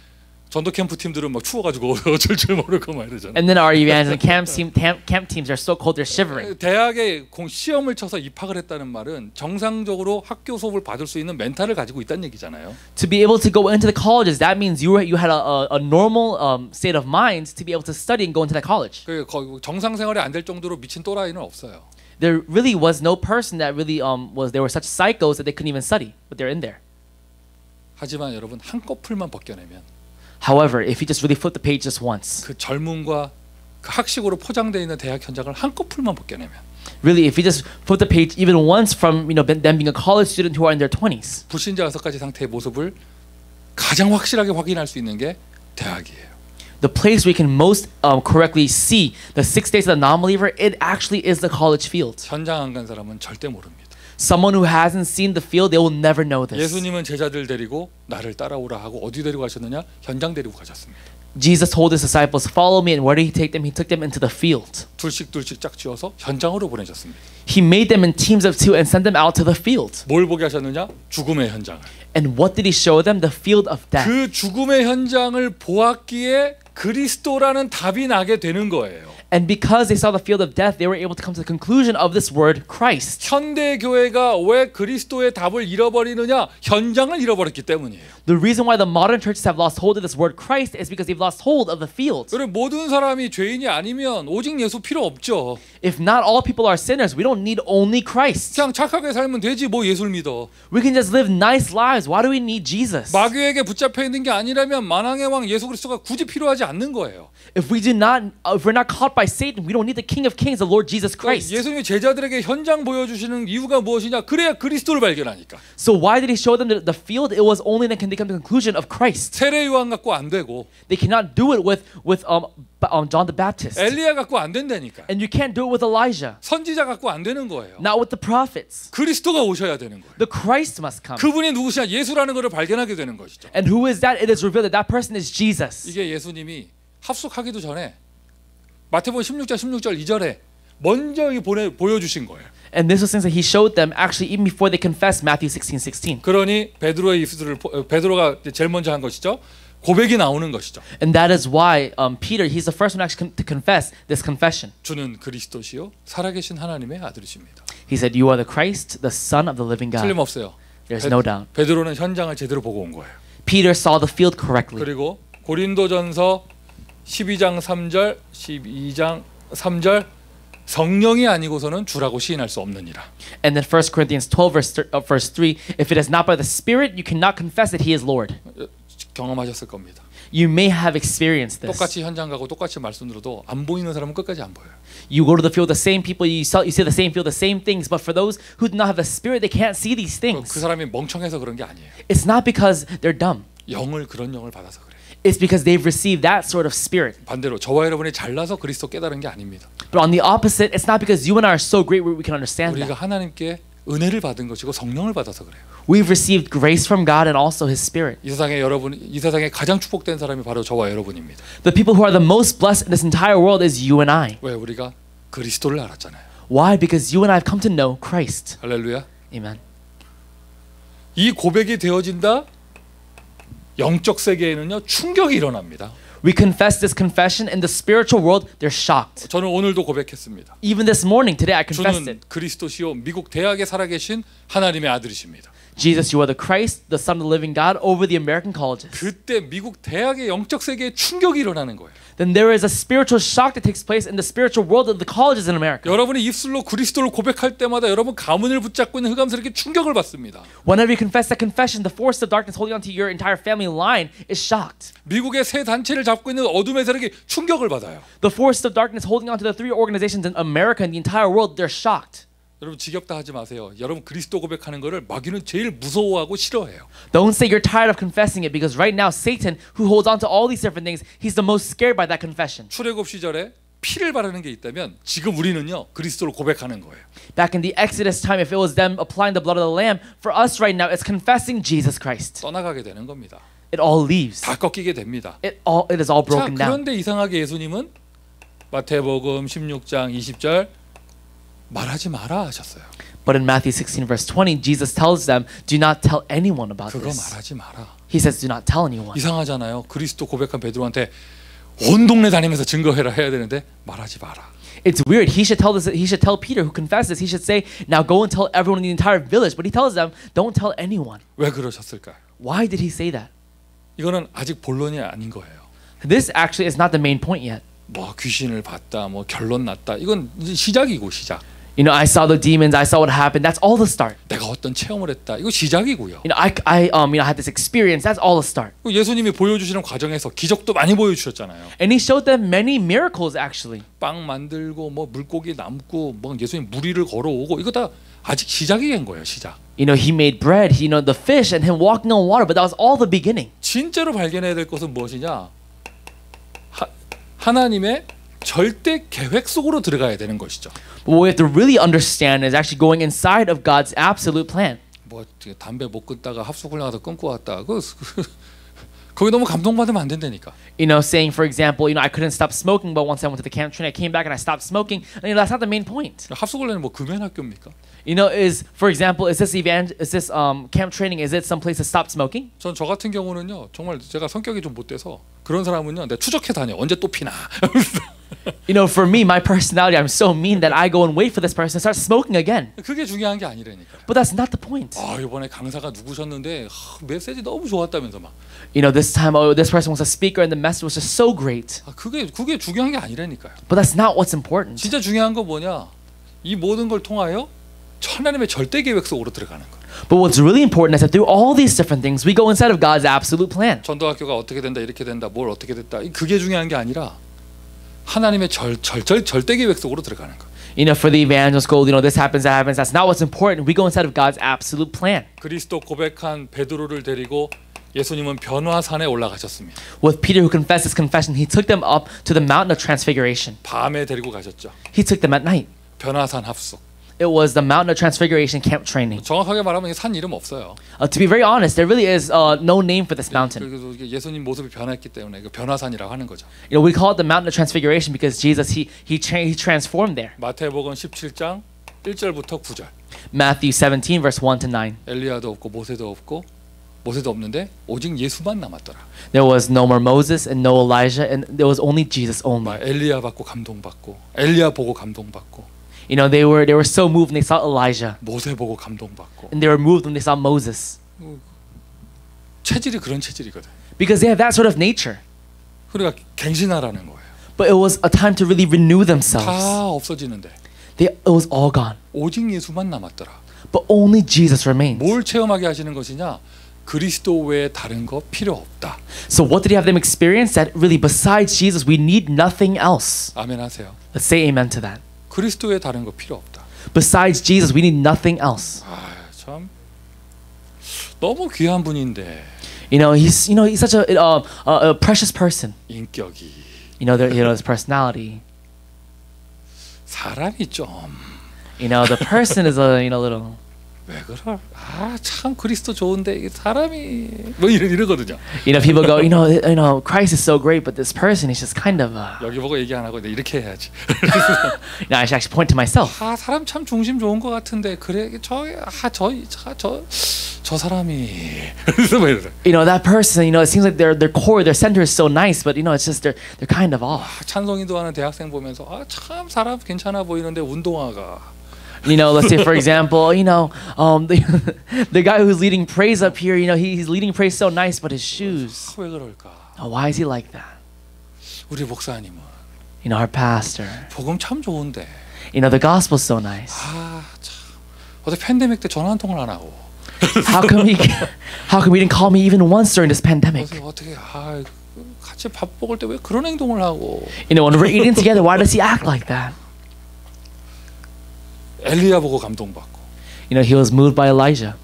전도 캠프 팀들은 막 추워가지고 어쩔 줄 모르고 막 이러잖아요. And then our evangelism camp teams are so cold they're shivering. 대학에 시험을 쳐서 입학을 했다는 말은 정상적으로 학교 수업을 받을 수 있는 멘탈을 가지고 있다는 얘기잖아요. To be able to go into the colleges, that means you had a normal state of mind to be able to study and go into that college. 정상 생활이 안 될 정도로 미친 또라이는 없어요. There really was no person that really there were such psychos that they couldn't even study, but they're in there. 하지만 여러분 한꺼풀만 벗겨내면. However, if you just really flip the page just once, 그 젊음과 그 학식으로 포장되어 있는 대학 현장을 한꺼풀만 벗겨내면, really, if you just flip the page even once from them being a college student who are in their 20s, 불신자 6가지 상태의 모습을 가장 확실하게 확인할 수 있는 게 대학이에요. The place where you can most correctly see the 6 days of the non-believer, it actually is the college field. 현장 안 간 사람은 절대 모릅니다. Someone who hasn't seen the field, they will never know this. 예수님은 제자들 데리고 나를 따라오라 하고 어디 데리고 가셨느냐? 현장 데리고 가셨습니다. Jesus told his disciples, "Follow me," and where did he take them? He took them into the field. 둘씩 짝지어서 현장으로 보내셨습니다. He made them in teams of 2 and sent them out to the field. 뭘 보게 하셨느냐? 죽음의 현장을. And what did he show them? The field of death. 그 죽음의 현장을 보았기에 그리스도라는 답이 나게 되는 거예요. And because they saw the field of death, they were able to come to the conclusion of this word Christ. 현대 교회가 왜 그리스도의 답을 잃어버리느냐? 현장을 잃어버렸기 때문이에요. The reason why the modern churches have lost hold of this word Christ is because they've lost hold of the field. 그리고 모든 사람이 죄인이 아니면 오직 예수 필요 없죠. If not all people are sinners, we don't need only Christ. 그냥 착하게 살면 되지 뭐 예수를 믿어. We can just live nice lives. Why do we need Jesus? 마귀에게 붙잡혀 있는 게 아니라면 만왕의 왕 예수 그리스도가 굳이 필요하지 않는 거예요. If we're not caught by Satan, we don't need the King of Kings, the Lord Jesus Christ. 예수님이 제자들에게 현장 보여주시는 이유가 무엇이냐? 그래야 그리스도를 발견하니까. So why did he show them the field? It was only then can they come to the conclusion of Christ. 세례 요한 갖고 안 되고. They cannot do it with John the Baptist. 엘리야 갖고 안 된다니까. And you can't do it with Elijah. 선지자 갖고 안 되는 거예요. Not with the prophets. 그리스도가 오셔야 되는 거예요. The Christ must come. 그분이 누구시냐? 예수라는 것을 발견하게 되는 것이죠. And who is that? It is revealed that that person is Jesus. 이게 예수님이 합숙하기도 전에 마태복음 16장 16절 2절에 먼저 보여주신 거예요. And this was things that he showed them actually even before they confessed Matthew 16:16. 그러니 베드로의 입술을 베드로가 제일 먼저 한 것이죠. 고백이 나오는 것이죠. And that is why Peter, he's the first one actually to confess this confession. 주는 그리스도시요 살아계신 하나님의 아들이십니다. He said, "You are the Christ, the Son of the living God." 틀림없어요. There's no doubt. 베드로는 현장을 제대로 보고 온 거예요. Peter saw the field correctly. 그리고 고린도전서 12장 3절, 12장 3절 성령이 아니고서는 주라고 시인할 수 없느니라. And then 1 Corinthians 12 verse 3, if it is not by the Spirit, you cannot confess that he is Lord. 경험하셨을 겁니다. You may have experienced this. 똑같이 현장 가고 똑같이 말씀 들어도 안 보이는 사람은 끝까지 안 보여요. You go to the field, the same people, you see the same field, the same things, but for those who do not have the Spirit, they can't see these things. 그 사람이 멍청해서 그런 게 아니에요. It's not because they're dumb. 그런 영을 받아서 그래요. It's because they've received that sort of spirit. 반대로 저와 여러분이 잘나서 그리스도 깨달은 게 아닙니다. But on the opposite, it's not because you and I are so great where we can understand 우리가 that. 하나님께 은혜를 받은 것이고 성령을 받아서 그래요. We've received grace from God and also His Spirit. 이 세상에 가장 축복된 사람이 바로 저와 여러분입니다. The people who are the most blessed in this entire world is you and I. 왜 우리가 그리스도를 알았잖아요. Why? Because you and I have come to know Christ. 할렐루야. Amen. 이 고백이 되어진다. 영적 세계에는요 충격이 일어납니다. We confess this confession in the spiritual world. They're shocked. 저는 오늘도 고백했습니다. Even this morning, today, I confessed 주는 it. 그리스도시요 미국 대학에 살아계신 하나님의 아들이십니다. Jesus, you are the Christ, the Son of the living God, over the American colleges. 그때 미국 대학의 영적 세계에 충격이 일어나는 거예요. Then there is a spiritual shock that takes place in the spiritual world of the colleges in America. 여러분이 입술로 그리스도를 고백할 때마다 여러분 가문을 붙잡고 있는 흑암스럽게 충격을 받습니다. Whenever you confess that confession, the force of darkness holding on to your entire family line is shocked. 미국의 세 단체를 잡고 있는 어둠의 세력이 충격을 받아요. The force of darkness holding on to the 3 organizations in America and the entire world, they're shocked. 여러분 지겹다 하지 마세요. 여러분 그리스도 고백하는 거를 마귀는 제일 무서워하고 싫어해요. Don't say you're tired of confessing it because right now Satan, who holds on to all these different things, he's the most scared by that confession. 출애굽 시절에 피를 바르는 게 있다면 지금 우리는요 그리스도를 고백하는 거예요. Back in the Exodus time, if it was them applying the blood of the lamb, for us right now, it's confessing Jesus Christ. 떠나가게 되는 겁니다. It all leaves. 다 꺾이게 됩니다. It is all broken 자, down. 그런데 이상하게 예수님은 마태복음 16장 20절 말하지 마라 하셨어요. But in Matthew 16 verse 20, Jesus tells them, do not tell anyone about 그거 this. 말하지 마라. He says, do not tell anyone. 이상하잖아요. 그리스도 고백한 베드로한테 온 동네 다니면서 증거해라 해야 되는데 말하지 마라. It's weird. He should tell Peter who confessed this. He should say, now go and tell everyone in the entire village. But he tells them, don't tell anyone. 왜 그러셨을까요? Why did he say that? 이거는 아직 본론이 아닌 거예요. This actually is not the main point yet. 뭐 귀신을 봤다, 뭐 결론 났다. 이건 이제 시작이고 시작. You know, I saw the demons. I saw what happened. That's all the start. 내가 어떤 체험을 했다. 이거 시작이고요. You know, I had this experience. That's all the start. 예수님이 보여주시는 과정에서 기적도 많이 보여주셨잖아요. And he showed them many miracles actually. 빵 만들고 뭐 물고기 남고 뭐 예수님 무리를 걸어오고 이거 다 아직 시작인 거예요. 시작. You know, he made bread. You know, the fish and him walking on water. But that was all the beginning. 진짜로 발견해야 될 것은 무엇이냐? 하나님의 절대 계획 속으로 들어가야 되는 것이죠. But what we have to really understand is actually going inside of God's absolute plan. 뭐 담배 못 끊다가 합숙을 나가서 끊고 왔다. 거기 너무 감동받으면 안 된다니까. You know, saying for example, I couldn't stop smoking, but once I went to the camp training, I came back and I stopped smoking. That's not the main point. 합숙을 내는 뭐 금연 학교입니까? Is for example, is this camp training? Is it some place to stop smoking? 전 저 같은 경우는요, 정말 제가 성격이 좀 못 돼서 그런 사람은요, 내가 추적해 다녀. 언제 또 피나. For me, my personality, I'm so mean that I go and wait for this person to start smoking again. 그게 중요한 게 아니라니까. But that's not the point. 이번에 강사가 누구셨는데 메시지 너무 좋았다면서 막. This time, this person was a speaker and the message was just so great. 그게 중요한 게 아니라니까요. But that's not what's important. 진짜 중요한 거 뭐냐? 이 모든 걸 통하여 하나님의 절대 계획 속으로 들어가는 거. But what's really important is that through all these different things, we go inside of God's absolute plan. 전도학교가 어떻게 된다, 이렇게 된다, 뭘 어떻게 됐다. 그게 중요한 게 아니라 하나님의 절대 계획 속으로 들어가는 거. For the evangelist goal, this happens, that happens. That's not what's important. We go inside of God's absolute plan. 그리스도 고백한 베드로를 데리고 예수님은 변화산에 올라가셨습니다. With Peter who confessed his confession, he took them up to the mountain of transfiguration. 밤에 데리고 가셨죠. He took them at night. 변화산 합숙. It was the mountain of transfiguration camp training. 정확하게 말하면 산 이름 없어요. To be very honest, there really is no name for this mountain. 그래서 예수님 모습이 변했기 때문에 그 변화산이라고 하는 거죠. We call it the mountain of transfiguration because Jesus he transformed there. 마태복음 17장 1절부터 9절. Matthew 17 verse 1 to 9. 엘리야도 없고 모세도 없는데 오직 예수만 남았더라. There was no more Moses and no Elijah and there was only Jesus only. 엘리야 받고 감동받고 엘리야 보고 감동받고. They were so moved when they saw Elijah. 모세 보고 감동받고. And they were moved when they saw Moses. 체질이 그런 체질이거든. Because they have that sort of nature. 그러니까 갱신하라는 거예요. But it was a time to really renew themselves. 다 없어지는데. It was all gone. 오직 예수만 남았더라. But only Jesus remains. 뭘 체험하게 하시는 것이냐? 그리스도 외에 다른 거 필요 없다. So what did he have them experience? That really besides Jesus, we need nothing else. 아멘 하세요. Let's say amen to that. 그리스도 외에 다른 거 필요 없다. Besides Jesus, we need nothing else. 참 너무 귀한 분인데. He's such a precious person. 인격이. His personality. 사람이 좀. The person is a little. 왜 그럴? 참 그리스도 좋은데 이 사람이 뭐 이러거든요. People go, Christ is so great, but this person is just kind of. 여기 보고 얘기 안 하고 이렇게 해야지. I should actually point to myself. 사람 참 중심 좋은 것 같은데 그래 저 사람이 that person, it seems like their core, their center is so nice, but it's just they're kind of off. 찬송이도 하는 대학생 보면서 참 사람 괜찮아 보이는데 운동화가. Let's say for example, the guy who's leading praise up here, he's leading praise so nice, but his shoes. 왜 그럴까? Why is he like that? 우리 목사님은. Our pastor. 복음 참 좋은데. The gospel's so nice. 참. 어제 팬데믹 때 전화 한 통을 안 하고. How come he didn't call me even once during this pandemic? 어떻게 같이 밥 먹을 때 왜 그런 행동을 하고? When we're eating together, why does he act like that? 엘리야 보고 감동받고. He was moved by Elijah.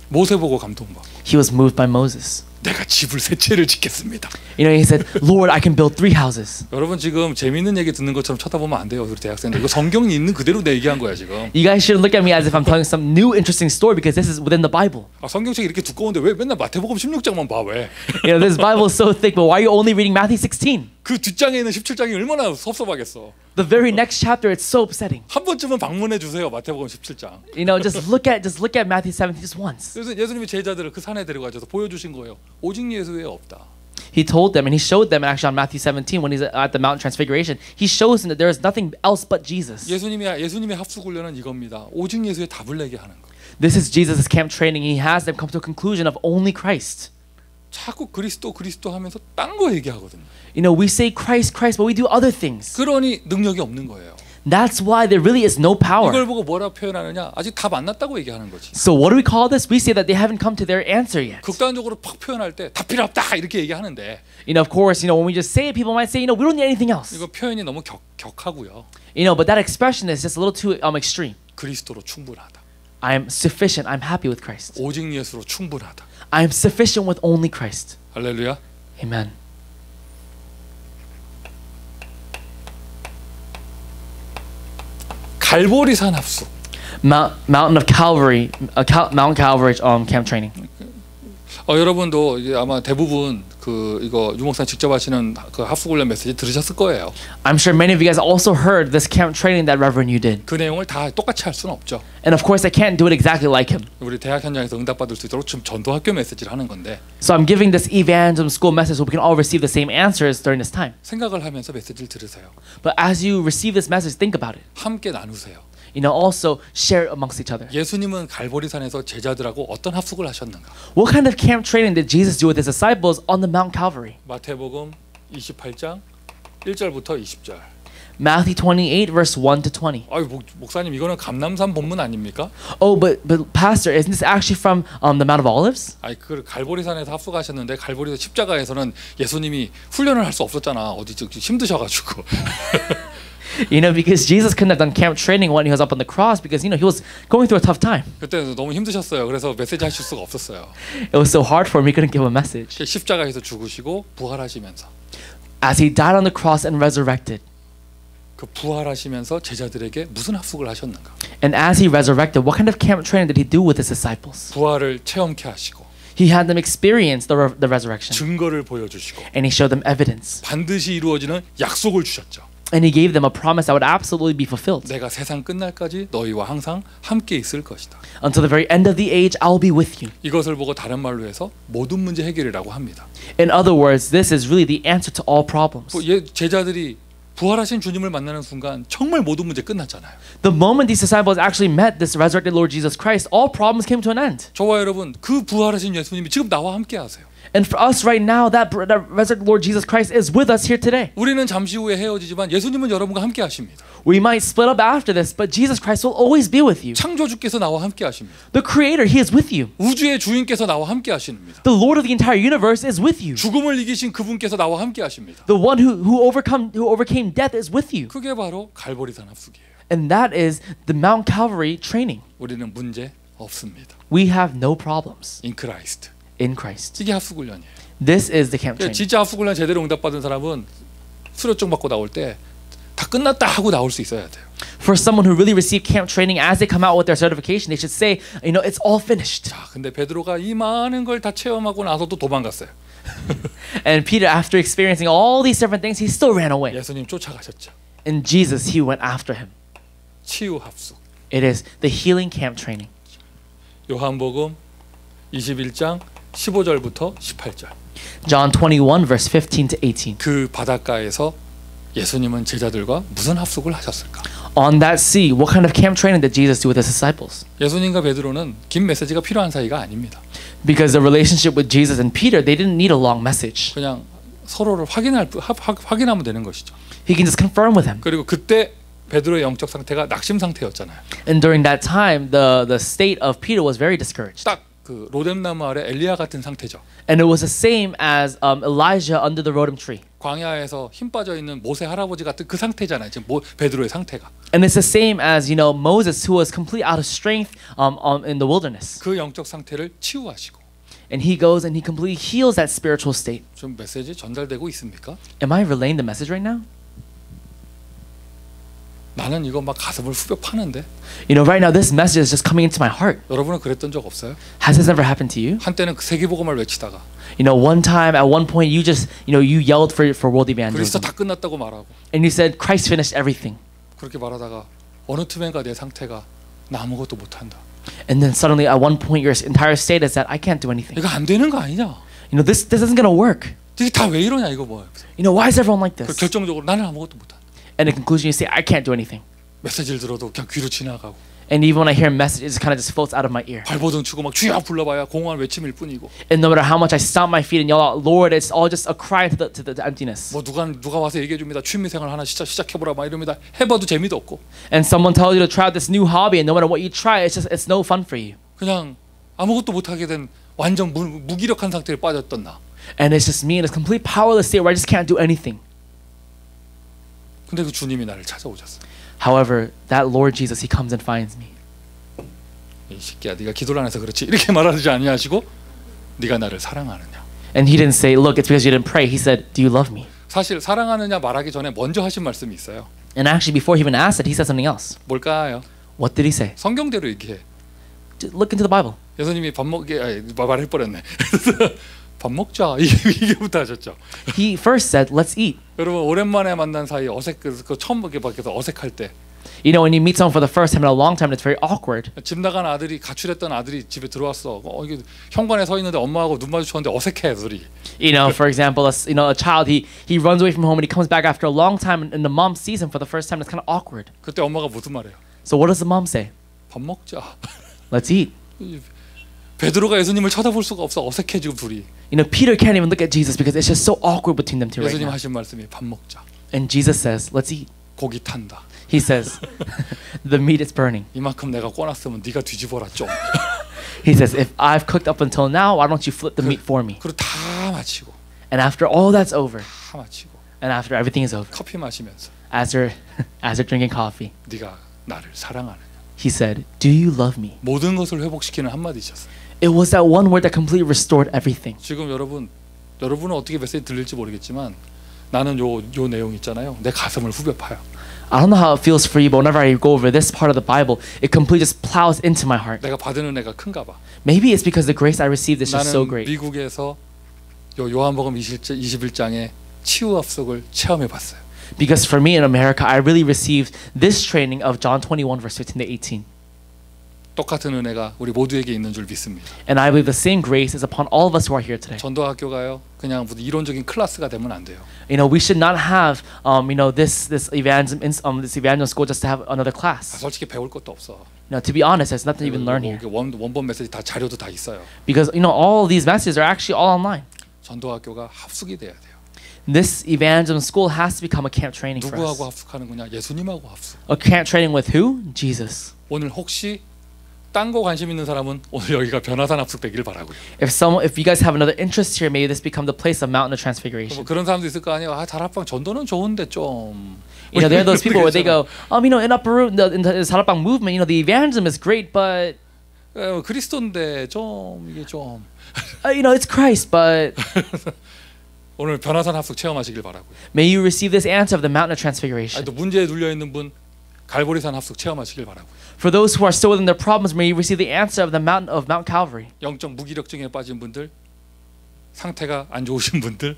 모세 보고 감동받고. He was moved by Moses. 내가 집을 세 채를 짓겠습니다. He said, Lord, I can build 3 houses. 여러분 지금 재밌는 얘기 듣는 것처럼 쳐다보면 안 돼요, 우리 대학생들. 이거 성경이 있는 그대로 내 얘기한 거야 지금. You guys shouldn't look at me as if I'm telling some new interesting story because this is within the Bible. 성경책이 이렇게 두꺼운데 왜 맨날 마태복음 16장만 봐 왜? This Bible is so thick, but why are you only reading Matthew 16? 그 뒷장에 있는 17장이 얼마나 섭섭하겠어. The very next chapter, it's so upsetting. 한 번쯤은 방문해 주세요, 마태복음 17장. Just look at Matthew 17 just once. 그래서 예수님이 제자들을 그 산에 데려가셔서 보여주신 거예요. 오직 예수 외에 없다. He told them and he showed them actually on Matthew 17 when he's at the Mount Transfiguration. He shows them that there is nothing else but Jesus. 예수님의 합숙 훈련은 이겁니다. 오직 예수에 답을 내게 하는 거. This is Jesus' camp training. He has them come to a conclusion of only Christ. 자꾸 그리스도 하면서 딴 거 얘기하거든요. We say Christ, but we do other things. 그러니 능력이 없는 거예요. That's why there really is no power. 이걸 보고 뭐라 표현하느냐? 아직 답 안 났다고 얘기하는 거지. So what do we call this? We say that they haven't come to their answer yet. 극단적으로 팍 표현할 때 답 필요 없다 이렇게 얘기하는데. Of course, when we just say it, people might say, we don't need anything else. 이거 표현이 너무 격하고요. But that expression is just a little too extreme. 그리스도로 충분하다. I am sufficient. I'm happy with Christ. 오직 예수로 충분하다. I am sufficient with only Christ. 할렐루야. Amen. 갈보리산 합숙. Mountain of Calvary, Mount Calvary camp training. 여러분도 이제 아마 대부분 그 이거 유목사 직접 하시는 그 합숙훈련 메시지 들으셨을 거예요. I'm sure many of you guys also heard this camp training that Reverend you did. 그 내용을 다 똑같이 할 수는 없죠. And of course I can't do it exactly like him. 우리 대학 현장에서 응답받을 수 있도록 지금 전도학교 메시지를 하는 건데. So I'm giving this evangelism school message so we can all receive the same answers during this time. 생각을 하면서 메시지를 들으세요. But as you receive this message, think about it. 함께 나누세요. You know, also share amongst each other. 예수님은 갈보리산에서 제자들하고 어떤 합숙을 하셨는가? What kind of camp training did Jesus do with his disciples on the Mount Calvary? 마태복음 28장 1절부터 20절. Matthew 28 verse 1 to 20. 목사님 이거는 감람산 본문 아닙니까? Oh, but pastor, isn't this actually from the Mount of Olives? 그 갈보리산에서 합숙하셨는데 갈보리산 십자가에서는 예수님이 훈련을 할 수 없었잖아. 어디 힘드셔가지고. You know, because Jesus couldn't have done camp training when he was up on the cross because you know he was going through a tough time. 그때 너무 힘드셨어요. 그래서 메시지 하실 수가 없었어요. It was so hard for him, he couldn't give a message. 십자가에서 죽으시고 부활하시면서 As he died on the cross and resurrected. 그 부활하시면서 제자들에게 무슨 합숙을 하셨는가? And as he resurrected, what kind of camp training did he do with his disciples? 부활을 체험케 하시고 He had them experience the resurrection. 증거를 보여주시고 And he showed them evidence. 반드시 이루어지는 약속을 주셨죠. And he gave them a promise that would absolutely be fulfilled. 내가 세상 끝날까지 너희와 항상 함께 있을 것이다. Until the very end of the age, I'll be with you. 이것을 보고 다른 말로 해서 모든 문제 해결이라고 합니다. In other words, this is really the answer to all problems. 제자들이 부활하신 주님을 만나는 순간 정말 모든 문제 끝났잖아요. The moment these disciples actually met this resurrected Lord Jesus Christ, all problems came to an end. 저와 여러분 그 부활하신 예수님이 지금 나와 함께 하세요. And for us right now, that resurrected Lord Jesus Christ is with us here today. 우리는 잠시 후에 헤어지지만 예수님은 여러분과 함께 하십니다. We might split up after this, but Jesus Christ will always be with you. 창조주께서 나와 함께 하십니다. The Creator, He is with you. 우주의 주인께서 나와 함께 하십니다. The Lord of the entire universe is with you. 죽음을 이기신 그분께서 나와 함께 하십니다. The one who overcame death is with you. 그게 바로 갈보리산 합숙이에요. And that is the Mount Calvary training. 우리는 문제 없습니다. We have no problems In Christ. in Christ. 이게 합숙훈련이에요. This is the camp training. 진짜 합숙훈련 제대로 응답받은 사람은 수료증 받고 나올 때 다 끝났다 하고 나올 수 있어야 돼요. For someone who really received camp training, as they come out with their certification, they should say, you know, it's all finished. 자, 근데 베드로가 이 많은 걸 다 체험하고 나서도 도망갔어요. And Peter, after experiencing all these different things, he still ran away. 예수님 쫓아가셨죠. And Jesus, He went after him. 치유 합숙. It is the healing camp training. 요한복음 21장 15절부터 18절. John 21 verse 15 to 18. 그 바닷가에서 예수님은 제자들과 무슨 합숙을 하셨을까? On that sea, what kind of camp training did Jesus do with his disciples? 예수님과 베드로는 긴 메시지가 필요한 사이가 아닙니다. Because the relationship with Jesus and Peter, they didn't need a long message. 그냥 서로를 확인하면 되는 것이죠. He can just confirm with him. 그리고 그때 베드로의 영적 상태가 낙심 상태였잖아요. And during that time, the state of Peter was very discouraged. 딱 그 로뎀나무 아래 엘리야 같은 상태죠. And it was the same as Elijah under the Rodem tree. 광야에서 힘 빠져 있는 모세 할아버지 같은 그 상태잖아요. 지금 베드로의 상태가. And it's the same as, you know, Moses who was completely out of strength in the wilderness. 그 영적 상태를 치유하시고. And he goes and he completely heals that spiritual state. 좀 메시지 전달되고 있습니까? Am I relaying the message right now? 나는 이거 막 가슴을 후벼 파는데. You know, right now this message is just coming into my heart. 여러분은 그랬던 적 없어요? Has this ever happened to you? 한때는 그 세계복음을 외치다가. You know, one time at one point you just, you know, you yelled for world 그리스도 evangelism. 다 끝났다고 말하고. And you said Christ finished everything. 그렇게 말하다가 어느 틈엔가 내 상태가 나 아무것도 못한다. And then suddenly at one point your entire state is that I can't do anything. 이거 안 되는 거 아니냐? You know, this isn't going to work. 이게 다 왜 이러냐 이거 뭐. You know, why is everyone like 그 this? 결정적으로 나는 아무것도 못한다. And in conclusion you say I can't do anything. 메시지를 들어도 그냥 귀로 지나가고. And even when I hear messages, it kind of just floats out of my ear. 발버둥 치고 막 주여 불러봐야 공허한 외침일 뿐이고. And no matter how much I stomp my feet and yell out, Lord, it's all just a cry to the emptiness. 뭐 누가 와서 얘기해 줍니다. 취미생활 하나 시작해보라 막 이럽니다. 해봐도 재미도 없고. And someone tells you to try out this new hobby, and no matter what you try, it's no fun for you. 그냥 아무것도 못하게 된 완전 무기력한 상태에 빠졌던 나. And it's just me in a complete powerless state where I just can't do anything. 근데 그 주님이 나를 찾아오셨어요. However, that Lord Jesus, He comes and finds me. 이 새끼야, 네가 기도를 안 해서 그렇지. 이렇게 말하지 아니하시고 네가 나를 사랑하느냐. And He didn't say, look, it's because you didn't pray. He said, do you love me? 사실 사랑하느냐 말하기 전에 먼저 하신 말씀이 있어요. And actually, before he even asked it, he said something else. 뭘까요? What did he say? 성경대로 얘기해. Just look into the Bible. 예수님이 밥 먹게 말할 뻔했네. 밥 먹자 이게부터 하셨죠. He first said, "Let's eat." 여러분 오랜만에 만난 사이 그 처음 보게 밖에서 어색할 때. You know, when you meet someone for the first time in a long time, it's very awkward. 집 나간 아들이 가출했던 아들이 집에 들어왔어. 이게 현관에 서 있는데 엄마하고 눈 마주쳤는데 어색해 둘이. You know, for example, a child he runs away from home and he comes back after a long time, and the mom sees him for the first time. It's kind of awkward. 그때 엄마가 무슨 말해요? So what does the mom say? 밥 먹자. Let's eat. 베드로가 예수님을 쳐다볼 수가 없어. 어색해 지금 둘이. You know, Peter can't even look at Jesus because it's just so awkward between them two right 예수님 now. 하신 말씀이 밥 먹자. And Jesus says, "Let's eat." 고기 탄다. He says, "The meat is burning." 이만큼 내가 꺼놨으면 네가 뒤집어라 좀. He says, "If I've cooked up until now, why don't you flip the meat for me?" 그리고 다 마치고. And after all that's over, 다 마치고. and after everything is over, 커피 마시면서. as they're drinking coffee, 네가 나를 사랑하느냐. he said, "Do you love me?" 모든 것을 회복시키는 한마디셨어요. It was that one word that completely restored everything. 지금 여러분은 어떻게 메시지 들릴지 모르겠지만 나는 요 내용 있잖아요. 내 가슴을 후벼 파요. I don't know how it feels for you, but whenever I go over this part of the Bible, it completely just plows into my heart. 내가 받은 은혜가 큰가 봐. Maybe it's because the grace I received is just so 나는 great. 미국에서 요한복음 21장의 치유 합숙을 체험해 봤어요. Because for me in America, I really received this training of John 21 verse 15 to 18. 똑같은 은혜가 우리 모두에게 있는 줄 믿습니다. And I believe the same grace is upon all of us who are here today. 전도학교가요. 그냥 무슨 이론적인 클래스가 되면 안 돼요. You know, we should not have this evangelism school just to have another class. 솔직히 배울 것도 없어. No, to be honest, there's nothing to even learn here. 원본 메시지 다 자료도 다 있어요. Because you know all of these messages are actually all online. 전도학교가 합숙이 돼야 돼요. This evangelism school has to become a camp training for 누구하고 us. 합숙하는구냐? 예수님하고 합숙. A camp training with who? Jesus. 오늘 혹시 딴 거 관심 있는 사람은 오늘 여기가 변화산 합숙되기를 바라고요. If you guys have another interest here, maybe this become the place of Mountain of Transfiguration. 뭐 그런 사람도 있을 거 아니에요. 다락방 전도는 좋은데 좀. You know, there are those people where they go, you know, in upper room, in the Sarapang movement, you know, the evangelism is great, but 그리스도인데 좀 이게 좀. you know, it's Christ, but. 오늘 변화산 합숙 체험하시길 바라고요. May you receive this answer of the Mountain of Transfiguration. 또 문제에 눌려 있는 분 갈보리산 합숙 체험하시길 바라고요. For those who are still within their problems, may you receive the answer of the Mount Calvary. 영적 무기력증에 빠진 분들, 상태가 안 좋으신 분들,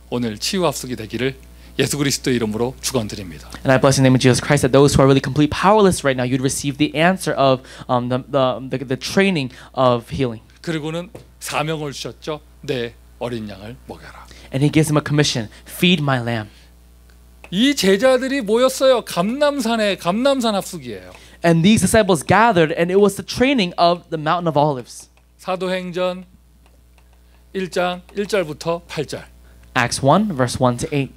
오늘 치유 합숙이 되기를 예수 그리스도의 이름으로 축원드립니다. And I bless in the name of Jesus Christ that those who are really completely powerless right now, you'd receive the answer of the training of healing. 그리고는 사명을 주셨죠. 내 어린 양을 먹여라. And he gives him a commission: feed my lamb. 이 제자들이 모였어요. 감남산 합숙이에요. And these disciples gathered, and it was the training of the Mountain of Olives. 사도행전 1장 1절부터 8절. Acts 1 verse 1 to 8.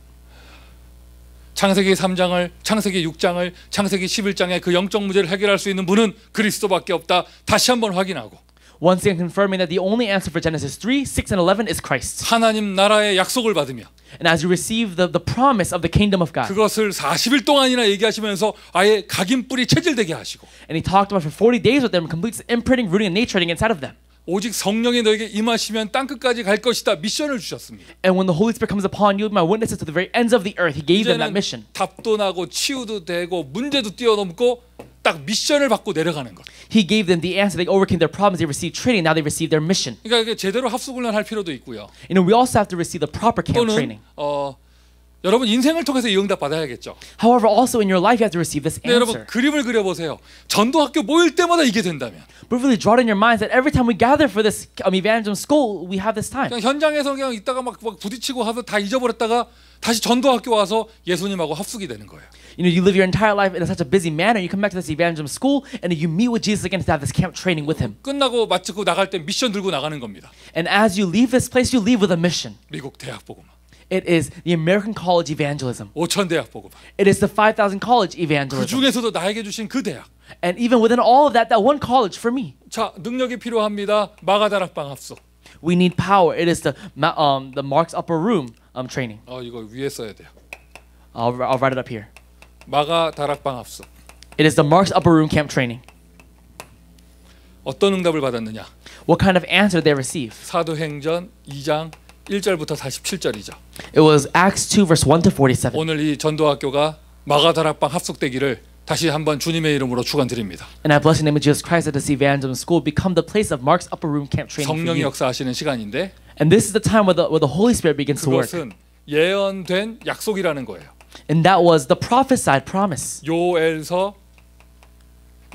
창세기 3장을, 창세기 6장을, 창세기 11장의 그 영적 문제를 해결할 수 있는 분은 그리스도밖에 없다. 다시 한번 확인하고. Once again confirming that the only answer for Genesis 3, 6, and 11 is Christ. 하나님 나라의 약속을 받으며 And as you receive the promise of the kingdom of God. 그것을 40일 동안이나 얘기하시면서 아예 각인뿔이 체질되게 하시고. And he talked about for 40 days with them, complete imprinting, rooting, and naturating inside of them. 오직 성령이 너에게 임하시면 땅 끝까지 갈 것이다. 미션을 주셨습니다. And when the Holy Spirit comes upon you, my witnesses to the very ends of the earth, he gave them that mission. 답도 나고 치유도 되고 문제도 뛰어넘고 딱 미션을 받고 내려가는 것. He gave them the answer. They overcame their problems. They received training. Now they receive their mission. 그러니까 제대로 합숙훈련 할 필요도 있고요. You know, we also have to receive the proper camp 또는 training. 여러분 인생을 통해서 이 응답 받아야겠죠. However, also in your life, you have to receive this 네, answer. 여러분 그림을 그려보세요. 전도학교 모일 때마다 이게 된다면. But really draw it in your minds that every time we gather for this evangelism school, we have this time. 그냥 현장에서 그냥 있다가 막 부딪히고 하서 다 잊어버렸다가 다시 전도학교 와서 예수님하고 합숙이 되는 거예요. You know, you live your entire life in such a busy manner. You come back to this evangelism school, and you meet with Jesus again to have this camp training with him. 끝나고 마치고 나갈 때 미션 들고 나가는 겁니다. And as you leave this place, you leave with a mission. 미국 대학 복음. It is the American college evangelism. 5,000 대학 복음. It is the 5,000 college 그 evangelism. 중에서도 나에게 주신 그 대학. And even within all of that one college for me. 자, 능력이 필요합니다. 마가다락방 합숙. We need power. It is the Mark's upper room training. 이거 위에 써야 돼요. I'll write it up here. 마가다락방 합숙. It is the Mark's upper room camp training. 어떤 응답을 받았느냐? What kind of answer did they receive? 사도행전 2장 1절부터 47절이죠. It was Acts 2 verse 1 to 47. 오늘 이 전도학교가 마가다락방 합숙되기를 다시 한번 주님의 이름으로 축원드립니다. And I bless the name of Jesus Christ that this evangelism school become the place of Mark's upper room camp training for 성령이 you. 역사하시는 시간인데 And this is the time where the Holy Spirit begins to work. 그것은 예언된 약속이라는 거예요. And that was the prophesied promise. 요엘서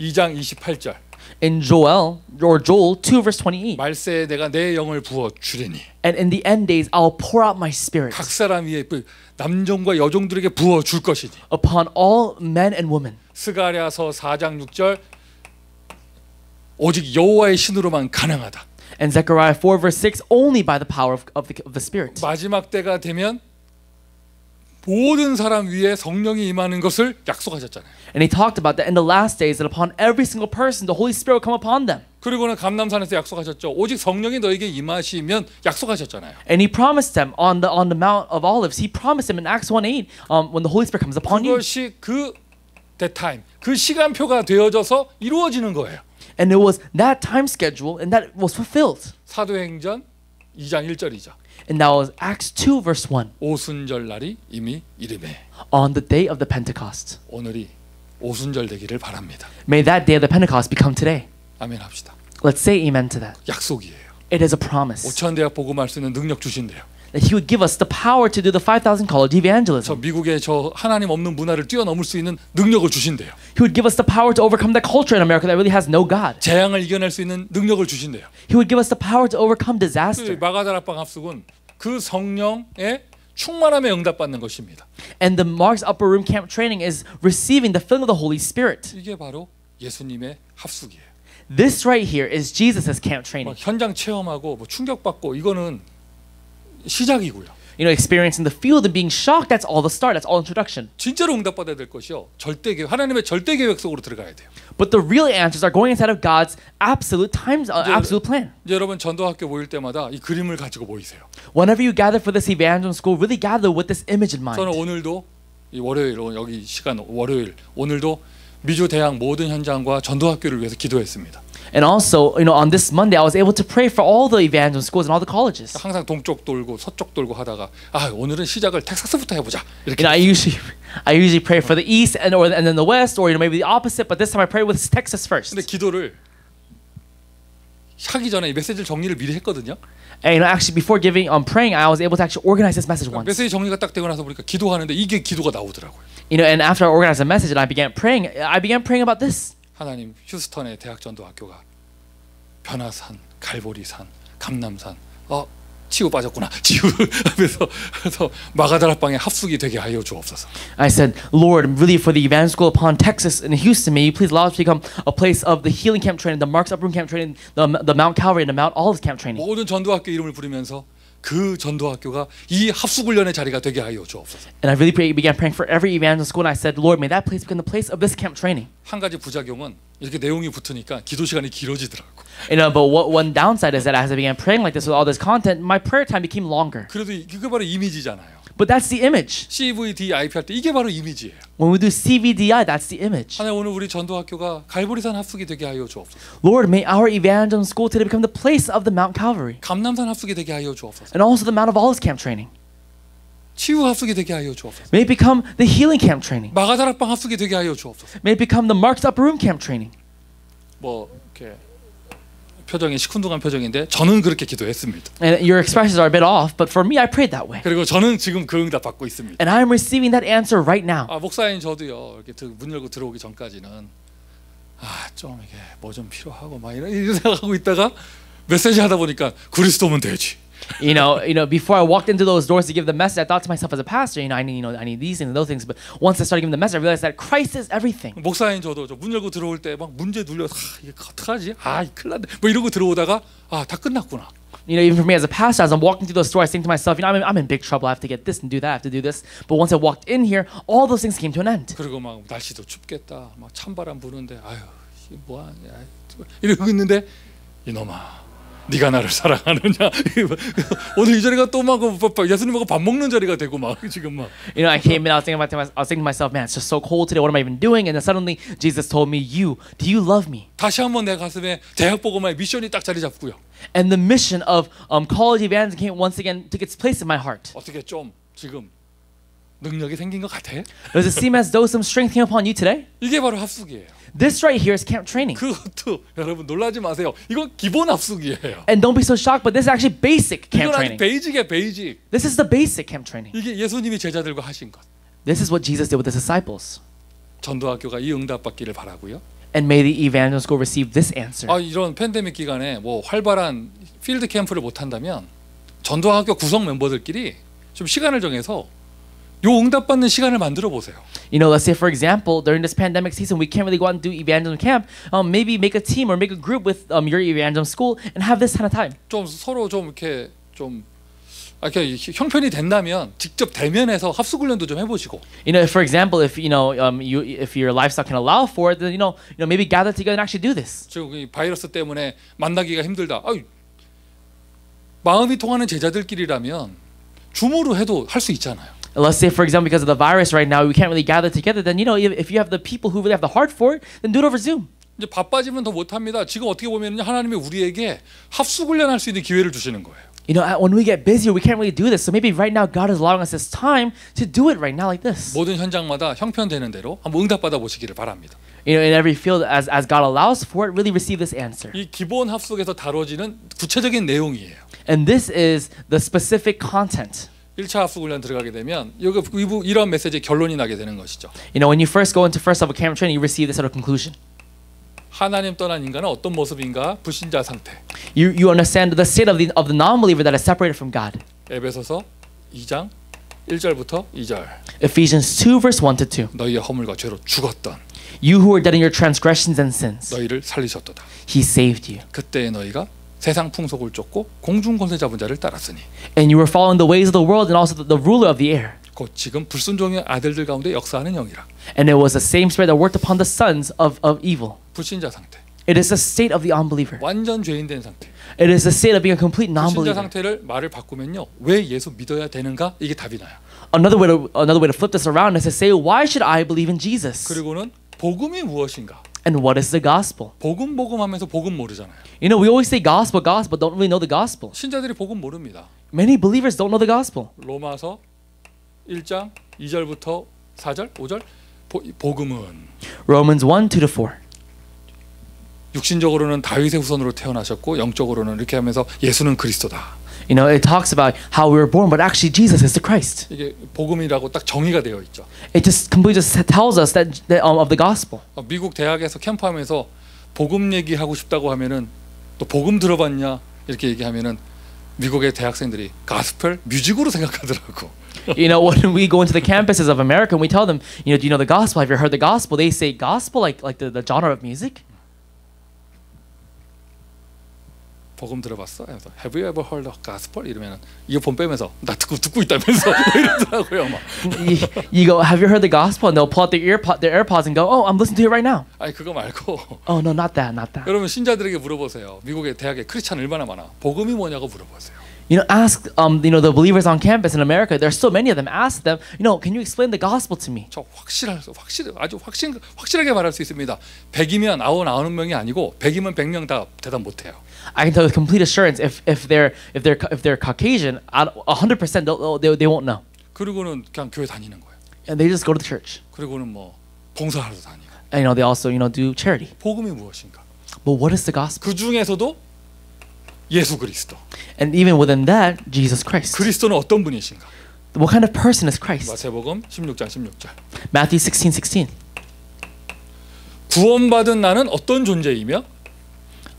2장 28절. In Joel 2 verse 28. 말세에 내가 내 영을 부어 주리니. And in the end days I'll pour out my spirit. 각 사람 위에 남종과 여종들에게 부어 줄 것이니. Upon all men and women. 스가랴서 4장 6절. 오직 여호와의 신으로만 가능하다. And Zechariah 4 verse 6 only by the power of the Spirit. 마지막 때가 되면 모든 사람 위에 성령이 임하는 것을 약속하셨잖아요. And he talked about that in the last days that upon every single person the Holy Spirit will come upon them. 그리고는 감람산에서 약속하셨죠. 오직 성령이 너에게 임하시면 약속하셨잖아요. And he promised them on the Mount of Olives. He promised them in Acts 1:8 when the Holy Spirit comes upon you. 그것이 그 that time, 그 시간표가 되어져서 이루어지는 거예요. And it was that time schedule and that was fulfilled. 사도행전 2장 1절이죠. And that was Acts 2 verse 1. 오순절 날이 이미 이르매. On the day of the Pentecost. 오늘이 오순절 되기를 바랍니다. May that day of the Pentecost become today. 아멘 합시다. Let's say amen to that. 약속이에요. It is a promise. 5,000 대학 복음할 수 있는 능력 주신대요. That he would give us the power to do the 5,000 college 저 evangelism. 미국의 저 하나님 없는 문화를 뛰어넘을 수 있는 능력을 주신대요. He would give us the power to overcome that culture in America that really has no God. 재앙을 이겨낼 수 있는 능력을 주신대요. He would give us the power to overcome disaster. 마가다락방 합숙은 그 성령의 충만함에 응답받는 것입니다. And the Mark's upper room camp training is receiving the filling of the Holy Spirit. 이게 바로 예수님의 합숙이에요. This right here is Jesus's camp training. 현장 체험하고 충격받고 이거는 시작이고요. You know, experiencing the field and being shocked, that's all the start, that's all introduction. 진짜로 응답받아야 될 것이요. 절대 계획, 하나님의 절대 계획 속으로 들어가야 돼요. But the real answers are going inside of God's absolute absolute plan. 이제 여러분 전도학교 모일 때마다 이 그림을 가지고 모이세요. Whenever you gather for this evangelism school, really gather with this image in mind. 저는 오늘도 이 월요일 여기 시간 월요일 오늘도 미주 대학 모든 현장과 전도학교를 위해서 기도했습니다. And also, you know, on this Monday, I was able to pray for all the evangelism schools and all the colleges. 항상 동쪽 돌고 서쪽 돌고 하다가 오늘은 시작을 텍사스부터 해보자 이렇게. You know, I usually pray for the east and then the west, or maybe the opposite. But this time I pray with Texas first. 근데 기도를 하기 전에 이 메시지를 정리를 미리 했거든요. And you know, actually, before praying, I was able to actually organize this message once. 메시지 정리가 딱 되고 나서 보니까 기도하는데 이게 기도가 나오더라고요. You know, and after I organized the message and I began praying about this. 하나님, 휴스턴의 대학 전도학교가 변화산, 갈보리산, 감남산, 치유 빠졌구나. 치유 그래서 마가다락방에 합숙이 되게 하여 주옵소서. I said, Lord, really for the evangelical school upon Texas and Houston, may you please allow it to become a place of the healing camp training, the Mark's upper room camp training, the Mount Calvary and the Mount Olives camp training. 모든 전도학교 이름을 부르면서 그 전도학교가 이 합숙훈련의 자리가 되게 하여 주옵소서. And I really began praying for every evangelical school, and I said, Lord, may that place become the place of this camp training. 한 가지 부작용은 이렇게 내용이 붙으니까 기도 시간이 길어지더라고. You know, but one downside is that as I began praying like this with all this content, my prayer time became longer. 그래도 이게 바로 이미지잖아요. But that's the image. CVDIP 할 때 이게 바로 이미지예요. When we do CVDI, that's the image. 하나님 오늘 우리 전도학교가 갈보리산 합숙이 되게 하여 주옵소서. Lord, may our evangelism school today become the place of the Mount Calvary. 감남산 합숙이 되게 하여 주옵소서. And also the Mount of Olives camp training. 치유 합숙이 되게 하여 주옵소서. May it become the healing camp training. 마가다락방 합숙이 되게 하여 주옵소서. May it become the Mark's upper room camp training. 뭐 이렇게 표정이 시큰둥한 표정인데 저는 그렇게 기도했습니다. And your expressions are a bit off, but for me, I prayed that way. 그리고 저는 지금 그 응답 받고 있습니다. And I am receiving that answer right now. 목사님 저도요. 이렇게 문 열고 들어오기 전까지는 좀 이게 뭐 좀 필요하고 막 이런 생각하고 있다가 메시지 하다 보니까 그리스도면 되지. You know, before I walked into those doors to give the message, I thought to myself as a pastor, I need these things and those things. But once I started giving the message, I realized that Christ is everything. 목사님 저도 문 열고 들어올 때 막 문제 눌려서 이게 어떡하지? 큰일 났네. 뭐 이러고 들어오다가 다 끝났구나. You know, even for me as a pastor, as I'm walking through those doors, I think to myself, I'm in big trouble. I have to get this and do that. I have to do this. But once I walked in here, all those things came to an end. 그리고 막 날씨도 춥겠다. 막 찬바람 부는데 이게 뭐하냐. 이러고 있는데 이놈아. 네가 나를 사랑하느냐. 오늘 이 자리가 또 막 예수님하고 밥 먹는 자리가 되고 막 지금 막. You know, I came in. I was thinking to myself, man, it's just so cold today. What am I even doing? And then suddenly Jesus told me, do you love me? 다시 한번 내 가슴에 대학 복음화의 미션이 딱 자리 잡고요. And the mission of college evangelism came once again took its place in my heart. 어떻게 좀 지금 능력이 생긴 것 같아? Does it seem as though some strength came upon you today? 이게 바로 합숙이에요. This right here is camp training. 그것도 여러분 놀라지 마세요. 이건 기본 합숙이에요. And don't be so shocked, but this is actually basic camp 이건 아주 training. 베이직이야, 베이직. This is the basic camp training. 이게 예수님이 제자들과 하신 것. This is what Jesus did with his disciples. 전도학교가 이 응답 받기를 바라고요. And may the evangelist go receive this answer. 이런 팬데믹 기간에 뭐 활발한 필드 캠프를 못 한다면 전도학교 구성 멤버들끼리 좀 시간을 정해서 요 응답 받는 시간을 만들어 보세요. You know, let's say for example, during this pandemic season, we can't really go out and do evangelism camp. Maybe make a team or make a group with your evangelism school and have this kind of time. 좀 서로 좀 이렇게 좀 이렇게 형편이 된다면 직접 대면해서 합숙 훈련도 좀 해보시고. You know, for example, if if your lifestyle can allow for it, then maybe gather together and actually do this. 지금 이 바이러스 때문에 만나기가 힘들다. 마음이 통하는 제자들끼리라면 줌으로 해도 할 수 있잖아요. Let's say, for example, because of the virus right now, we can't really gather together. Then if you have the people who really have the heart for it, then do it over Zoom. 이제 바빠지면 더 못합니다. 지금 어떻게 보면 하나님이 우리에게 합숙 훈련할 수 있는 기회를 주시는 거예요. You know, when we get busier, we can't really do this. So maybe right now, God is allowing us this time to do it right now like this. 모든 현장마다 형편되는 대로 한번 응답 받아 보시기를 바랍니다. You know, in every field, as God allows for it, really receive this answer. 이 기본 합숙에서 다뤄지는 구체적인 내용이에요. And this is the specific content. 1차 합숙 훈련 들어가게 되면 이런 메시지의 결론이 나게 되는 것이죠. You know, when you first go into first level camp training, you receive this sort of conclusion. 하나님 떠난 인간은 어떤 모습인가? 불신자 상태. You understand the state of the non-believer that is separated from God. 에베소서 2장 1절부터 2절. Ephesians 2 verse 1 to 2. 너희의 허물과 죄로 죽었던 You who were dead in your transgressions and sins, 너희를 살리셨도다. He saved you. 그때에 너희가 세상 풍속을 쫓고 공중 권세 잡은 자를 따랐으니 And you were following the ways of the world and also the ruler of the air. 곧 지금 불순종의 아들들 가운데 역사하는 영이라. And it was the same spirit that worked upon the sons of evil. 불신자 상태. It is the state of the unbeliever. 완전 죄인된 상태. It is the state of being a complete 불신자 non-believer. 상태를 말을 바꾸면요. 왜 예수 믿어야 되는가? 이게 답이 나요. Another way to flip this around is to say, why should I believe in Jesus? 그리고는 복음이 무엇인가? And what is the gospel? 복음 하면서 복음 모르잖아요. You know, we always say gospel, don't really know the gospel. 신자들이 복음 모릅니다. Many believers don't know the gospel. 로마서 1장 2절부터 4절, 5절 복음은 Romans 1, 2 to 4. 육신적으로는 다윗의 후손으로 태어나셨고 영적으로는 이렇게 하면서 예수는 그리스도다. You know, it talks about how we were born, but actually Jesus is the Christ. 이게 복음이라고 딱 정의가 되어 있죠. It just completely just tells us that of the gospel. 미국 대학에서 캠프하면서 복음 얘기하고 싶다고 하면은 또 복음 들어봤냐 이렇게 얘기하면은 미국의 대학생들이 가스펠 뮤직으로 생각하더라고. You know, when we go into the campuses of America and we tell them, do you know the gospel? Have you heard the gospel? They say gospel like the genre of music. 복음 들어봤어? Have you ever heard of gospel? 이러면 이어폰 빼면서 나 듣고 있다면서 이러더라고요. 막. You go, have you heard the gospel? And they'll pull out their AirPods and go, oh, I'm listening to it right now. 아니 그거 말고. Oh no, not that. 여러분 신자들에게 물어보세요. 미국의 대학에 크리스찬 얼마나 많아? 복음이 뭐냐고 물어보세요. You know, ask the believers on campus in America. There's so many of them. Ask them, can you explain the gospel to me? 저 아주 확실하게 말할 수 있습니다. 100이면 99명이 아니고 100이면 100명 다 대답 못 해요. I can tell with complete assurance if they're Caucasian, 100% they won't know. 그리고는 그냥 교회 다니는 거예요. And they just go to the church. 그리고는 뭐 봉사하러 다니고. And they also do charity. 복음이 무엇인가? But what is the gospel? 그 중에서도 예수 그리스도. And even within that, Jesus Christ. 그리스도는 어떤 분이신가? What kind of person is Christ? 마태복음 16장 16절. Matthew 16:16. 구원받은 나는 어떤 존재이며?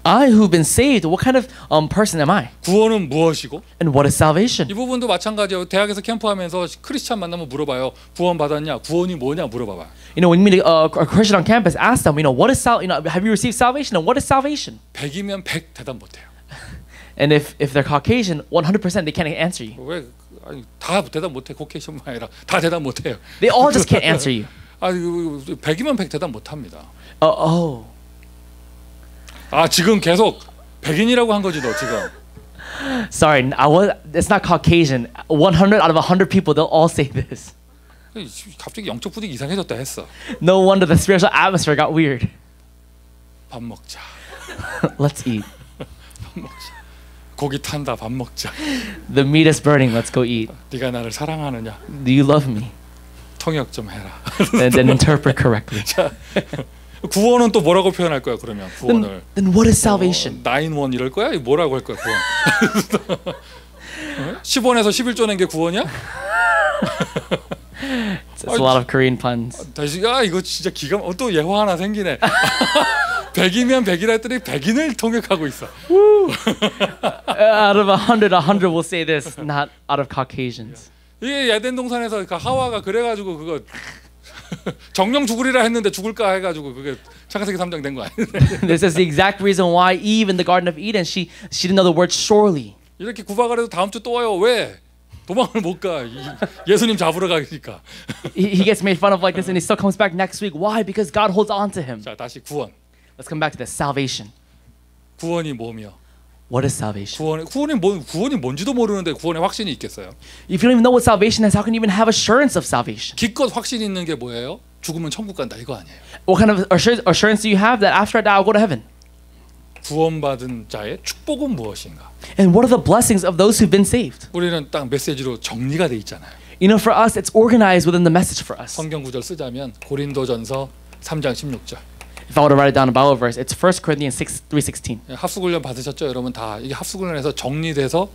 I who've been saved, what kind of person am I? 구원은 무엇이고? And what is salvation? 이 부분도 마찬가지예요. 대학에서 캠프하면서 크리스찬 만나면 물어봐요. 구원 받았냐? 구원이 뭐냐? 물어봐봐. You know, when you meet a Christian on campus, ask them, what is have you received salvation? And what is salvation? 100이면 100 대답 못 해요. And if they're Caucasian, 100% they can't answer you. 왜 아니 다 대답 못 해. 코케이션만 아니라 다 대답 못 해요. They all just can't answer you. 아, 100이면 100 대답 못 합니다. Oh. 아, 지금 계속 백인이라고 한 거지 너 지금. Sorry, it's not Caucasian. 100 out of 100 people, they'll all say this. 갑자기 영적 분위기 이상해졌다 했어. No wonder the spiritual atmosphere got weird. 밥 먹자. Let's eat. 밥 먹자. 고기 탄다. 밥 먹자. The meat is burning. Let's go eat. 네가 나를 사랑하느냐? Do you love me? 통역 좀 해라. then interpret correctly. 자, 구원은 또 뭐라고 표현할 거야 그러면 구원을? Then what is salvation? 9-1 이럴 거야? 뭐라고 할 거야 구원? 10원에서 11조 낸 게 구원이야? It's a lot of Korean puns. 다시 이거 진짜 기가 또 예화 하나 생기네. 100이면 100이라 했더니 100인을 통역하고 있어. Out of 100 will say this, not out of Caucasians. 이게 에덴 동산에서 그 하와가 그래가지고 그거 정령 죽으리라 했는데 죽을까 해가지고 그게 창세기 3장 된 거 아니에요? This is the exact reason why Eve in the Garden of Eden, she didn't know the word surely. 이렇게 구박을 해도 다음 주 또 와요. 왜? 도망을 못 가. 예수님 잡으러 가니까. He gets made fun of like this and he still comes back next week. Why? Because God holds on to him. 자, 다시 구원. Let's come back to this. Salvation. 구원이 뭐며? What is salvation? 구원이 뭔지도 모르는데 구원에 확신이 있겠어요? If you don't even know what salvation is, how can you even have assurance of salvation? 기껏 확신 있는 게 뭐예요? 죽으면 천국 간다 이거 아니에요? What kind of assurance do you have that after I die I'll go to heaven? 구원받은 자의 축복은 무엇인가? And what are the blessings of those who've been saved? 우리는 딱 메시지로 정리가 돼 있잖아요. You know, for us, it's organized within the message for us. 성경 구절 쓰자면 고린도전서 3장 16절. If I were to write it down a Bible verse, it's 1 Corinthians 3:16. 합숙훈련 받으셨죠, 여러분 다 이게 합숙훈련에서 정리돼서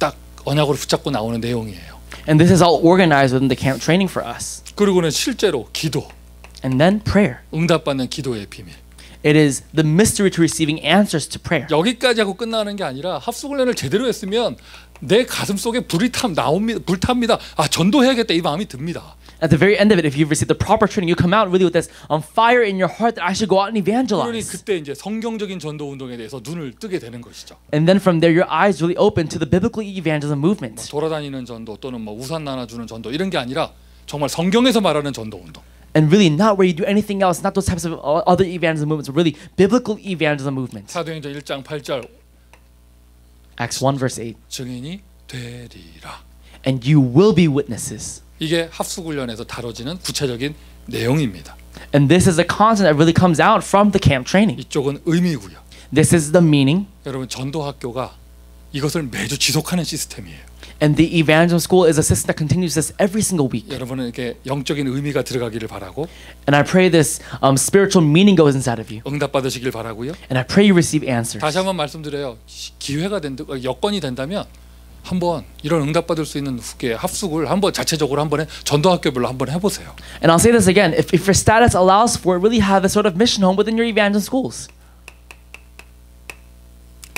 딱 언약으로 붙잡고 나오는 내용이에요. And this is all organized within the camp training for us. 그리고는 실제로 기도, And then prayer. 응답받는 기도의 비밀. It is the mystery to receiving answers to prayer. 여기까지 하고 끝나는 게 아니라 합숙훈련을 제대로 했으면 내 가슴 속에 불탑니다. 아 전도해야겠다 이 마음이 듭니다. At the very end of it, if you've received the proper training, you come out really with this fire in your heart that I should go out and 그러니 evangelize. 그때 이제 성경적인 전도 운동에 대해서 눈을 뜨게 되는 것이죠. And then from there, your eyes really open to the biblical evangelism movement. 돌아다니는 전도 또는 뭐 우산 나눠주는 전도 이런 게 아니라 정말 성경에서 말하는 전도 운동. And really not where you do anything else, not those types of other evangelism movements, but really biblical evangelism movements. 사도행전 1장 8절 Acts 1 verse 8. 증인이 되리라. And you will be witnesses. 이게 합숙훈련에서 다뤄지는 구체적인 내용입니다. And this is a concept that really comes out from the camp training. 이쪽은 의미고요. This is the meaning. 여러분 전도학교가 이것을 매주 지속하는 시스템이에요. And the evangelism school is a system that continues this every single week. 여러분은 이렇게 영적인 의미가 들어가기를 바라고 And I pray this spiritual meaning goes inside of you. 응답 받으시길 바라고요. And I pray you receive answers. 다시 한번 말씀드려요. 기회가 여건이 된다면 한번 이런 응답 받을 수 있는 후계 합숙을 한번 자체적으로 한번 전도학교별로 한번 해보세요. And I'll say this again, if your status allows for it, really have a sort of mission home within your evangelism schools.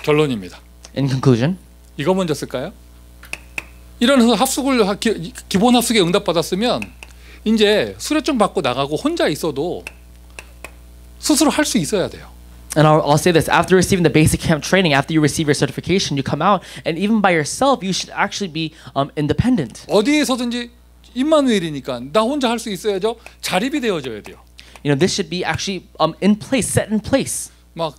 결론입니다. In conclusion, 이거 먼저 쓸까요? 이런 합숙을 기본 합숙에 응답 받았으면 이제 수료증 받고 나가고 혼자 있어도 스스로 할 수 있어야 돼요. and I'll say this, after receiving the basic camp training, after you receive your certification, you come out, and even by yourself, you should actually be independent. 어디에서든지 임마누엘이니까 나 혼자 할 수 있어야죠. 자립이 되어져야 돼요. You know, this should be actually in place, set in place. 막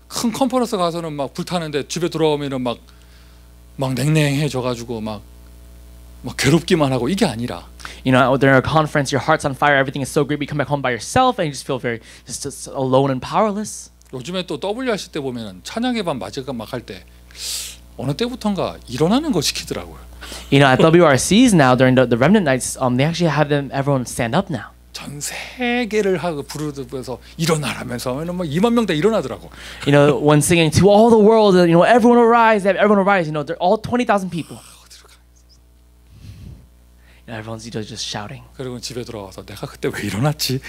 큰 컨퍼런스 가서는 막 불타는데 집에 돌아오면은 막 냉랭해져 가지고 막 괴롭기만 하고 이게 아니라. You know, during a conference, your heart's on fire, everything is so great, but you come back home by yourself, and you just feel very just alone and powerless. 요즘에 또 WRC 때 보면은 찬양의 밤 마지막 막 할 때 어느 때부턴가 일어나는 거 시키더라고요. You know, at WRCs now during the remnant nights, they actually have everyone stand up now. 전 세계를 하고 부르면서 일어나라면서 막 2만 명 다 일어나더라고. You know, when singing to all the world, you know, everyone arise, everyone arise. You know, they're all 20,000 people. And everyone's just shouting. 그리고 집에 돌아와서 내가 그때 왜 일어났지?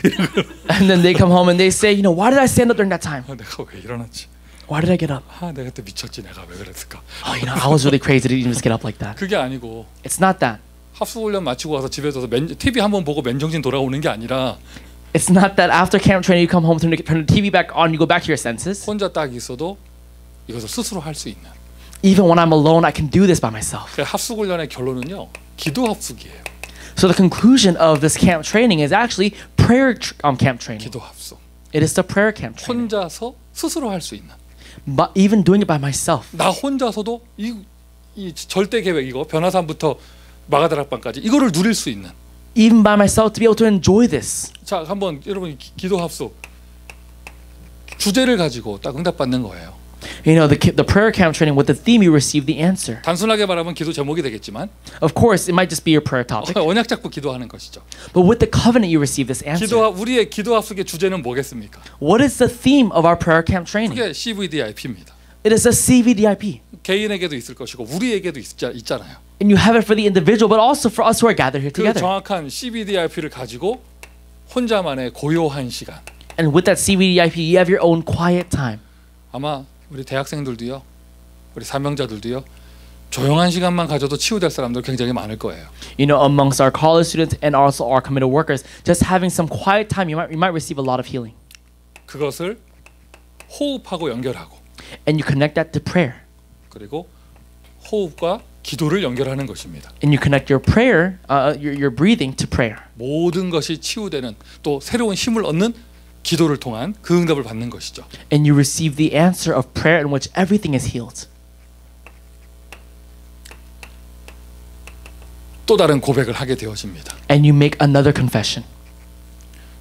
And then they come home and they say, you know, why did I stand up during that time? 내가 왜 일어났지? Why did I get up? 내가 그때 미쳤지. 내가 왜 그랬을까? Oh, you know, I was really crazy to even just get up like that. 그게 아니고 It's not that. 합숙훈련 마치고 와서 집에 서서 TV 한번 보고 맨정신 돌아오는 게 아니라 It's not that after camp training you come home, turn the TV back on, you go back to your senses. 혼자 딱 있어도 이것을 스스로 할 수 있는. Even when I'm alone, I can do this by myself. 합숙훈련의 결론은요. 기도 합숙이에요. So the conclusion of this camp training is actually prayer camp training. 기도 합숙. It is the prayer camp training. 혼자서 스스로 할 수 있는. But even doing it by myself. 나 혼자서도 이 절대 계획 이거 변화산부터 마가다락방까지 이거를 누릴 수 있는. Even by myself to be able to enjoy this. 자, 한번 여러분 기도 합숙 주제를 가지고 딱 응답 받는 거예요. You know, the prayer camp training with the theme, you receive the answer. 단순하게 말하면 기도 제목이 되겠지만 Of course, it might just be your prayer topic, 언약 잡고 기도하는 것이죠. but with the covenant, you receive this answer. 우리의 기도 합숙의 주제는 뭐겠습니까? What is the theme of our prayer camp training? 그게 CVDIP입니다. It is a CVDIP. 개인에게도 있을 것이고 우리에게도 있잖아요. And you have it for the individual, but also for us who are gathered here 그 together. 정확한 CVDIP를 가지고 혼자만의 고요한 시간. And with that CVDIP, you have your own quiet time. 아마 우리 대학생들도요, 우리 사명자들도요, 조용한 시간만 가져도 치유될 사람들 굉장히 많을 거예요. You know, amongst our college students and also our committed workers, just having some quiet time, you might receive a lot of healing. 그것을 호흡하고 연결하고, And you connect that to prayer. 그리고 호흡과 기도를 연결하는 것입니다. And you connect your prayer, your breathing to prayer. 모든 것이 치유되는 또 새로운 힘을 얻는 기도를 통한 그 응답을 받는 것이죠. And you receive the answer of prayer in which everything is healed. 또 다른 고백을 하게 되어집니다. And you make another confession.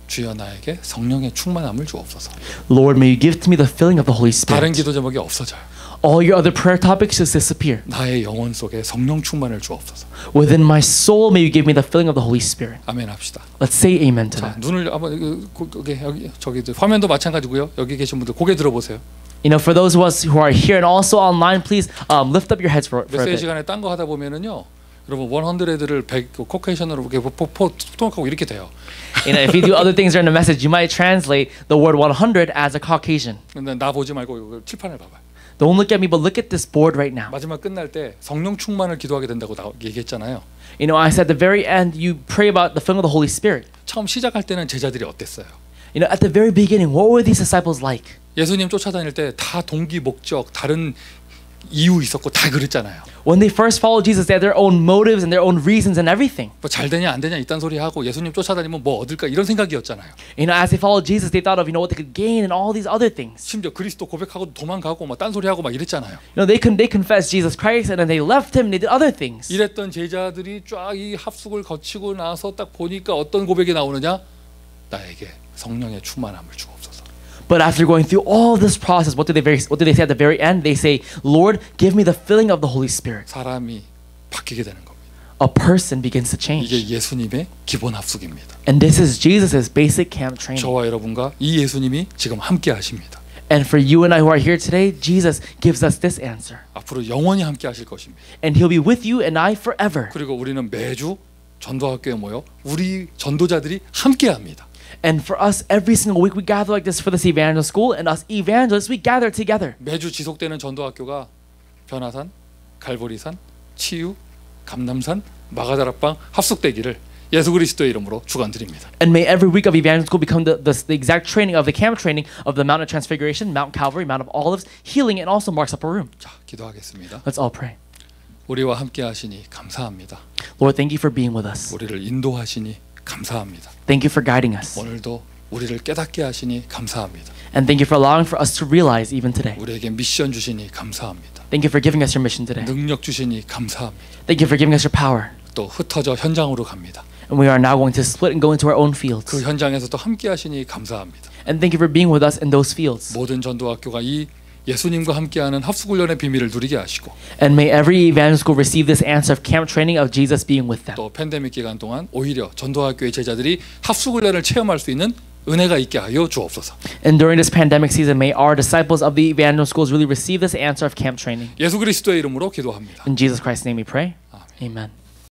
주여 나에게 성령의 충만함을 주옵소서. Lord, may you give to me the filling of the Holy 다른 Spirit. 기도 제목이 없어져요. All your other prayer topics just disappear. 나의 영혼 속에 성령 충만을 주옵소서. Within my soul, may you give me the filling of the Holy Spirit. 아멘 합시다. Let's say amen to 자, that. 눈을 한번 여기 저기 화면도 마찬가지고요. 여기 계신 분들 고개 들어보세요. You know, for those of us who are here and also online, please lift up your heads for a 메시지 bit. 시간에 딴 거 하다 보면은요. 여러분 100를 100 코케이션으로 이렇게 통역하고 이렇게 돼요. You know, if you do other things during the message, you might translate the word 100 as a Caucasian. 근데 나 보지 말고 이거 칠판을 봐봐. Don't look at me, but look at this board right now. 마지막 끝날 때 성령 충만을 기도하게 된다고 얘기했잖아요. You know, I said at the very end, you pray about the filling of the Holy Spirit. 처음 시작할 때는 제자들이 어땠어요? You know, at the very beginning, what were these disciples like? 예수님 쫓아다닐 때 다 동기 목적 다른 이유 있었고 다 그랬잖아요. When they first followed Jesus, they had their own motives and their own reasons and everything. 뭐 잘 되냐 안 되냐 이딴 소리 하고 예수님 쫓아다니면 뭐 얻을까 이런 생각이었잖아요. You know, as they followed Jesus, they thought of, you know, what they could gain and all these other things. 심지어 그리스도 고백하고 도망가고 막 딴 소리 하고 막 이랬잖아요. You know, they confessed Jesus Christ and then they left him and they did other things. 이랬던 제자들이 쫙 이 합숙을 거치고 나서 딱 보니까 어떤 고백이 나오느냐? 나에게 성령의 충만함을 주옵소서. But after going through all this process, what do they say at the very end? They say, Lord, give me the filling of the Holy Spirit. 사람이 바뀌게 되는 겁니다. A person begins to change. 이게 예수님의 기본 합숙입니다. And this is Jesus' basic camp training. 저와 여러분과 이 예수님이 지금 함께 하십니다. And for you and I who are here today, Jesus gives us this answer. 앞으로 영원히 함께 하실 것입니다. And he'll be with you and I forever. 그리고 우리는 매주 전도학교에 모여 우리 전도자들이 함께 합니다. And for us, every single week we gather like this for this evangel school, and us evangelists, we gather together. 매주 지속되는 전도학교가 변화산, 갈보리산, 치유, 감남산, 마가다락방 합숙되기를 예수 그리스도의 이름으로 축원드립니다. And may every week of evangel school become the exact training of the camp training of the Mount of Transfiguration, Mount Calvary, Mount of Olives, healing, and also Mark's Upper Room. 자, 기도하겠습니다. Let's all pray. 우리와 함께 하시니 감사합니다. Lord, thank you for being with us. 우리를 인도하시니 감사합니다. Thank you for guiding us. 오늘도 우리를 깨닫게 하시니 감사합니다. And thank you for allowing for us to realize even today. 우리에게 미션 주시니 감사합니다. Thank you for giving us your mission today. 능력 주시니 감사합니다. Thank you for giving us your power. 또 흩어져 현장으로 갑니다. And we are now going to split and go into our own 그 fields. 현장에서도 함께 하시니 감사합니다. And thank you for being with us in those fields. 모든 전도학교가 이 예수님과 함께하는 합숙훈련의 비밀을 누리게 하시고 And may every evangel school receive this answer of camp training of Jesus being with them. 또 팬데믹 기간 동안 오히려 전도학교의 제자들이 합숙훈련을 체험할 수 있는 은혜가 있게 하여 주옵소서. And during this pandemic season, may our disciples of the evangel schools really receive this answer of camp training. 예수 그리스도의 이름으로 기도합니다. In Jesus Christ's name we pray. 아멘. Amen.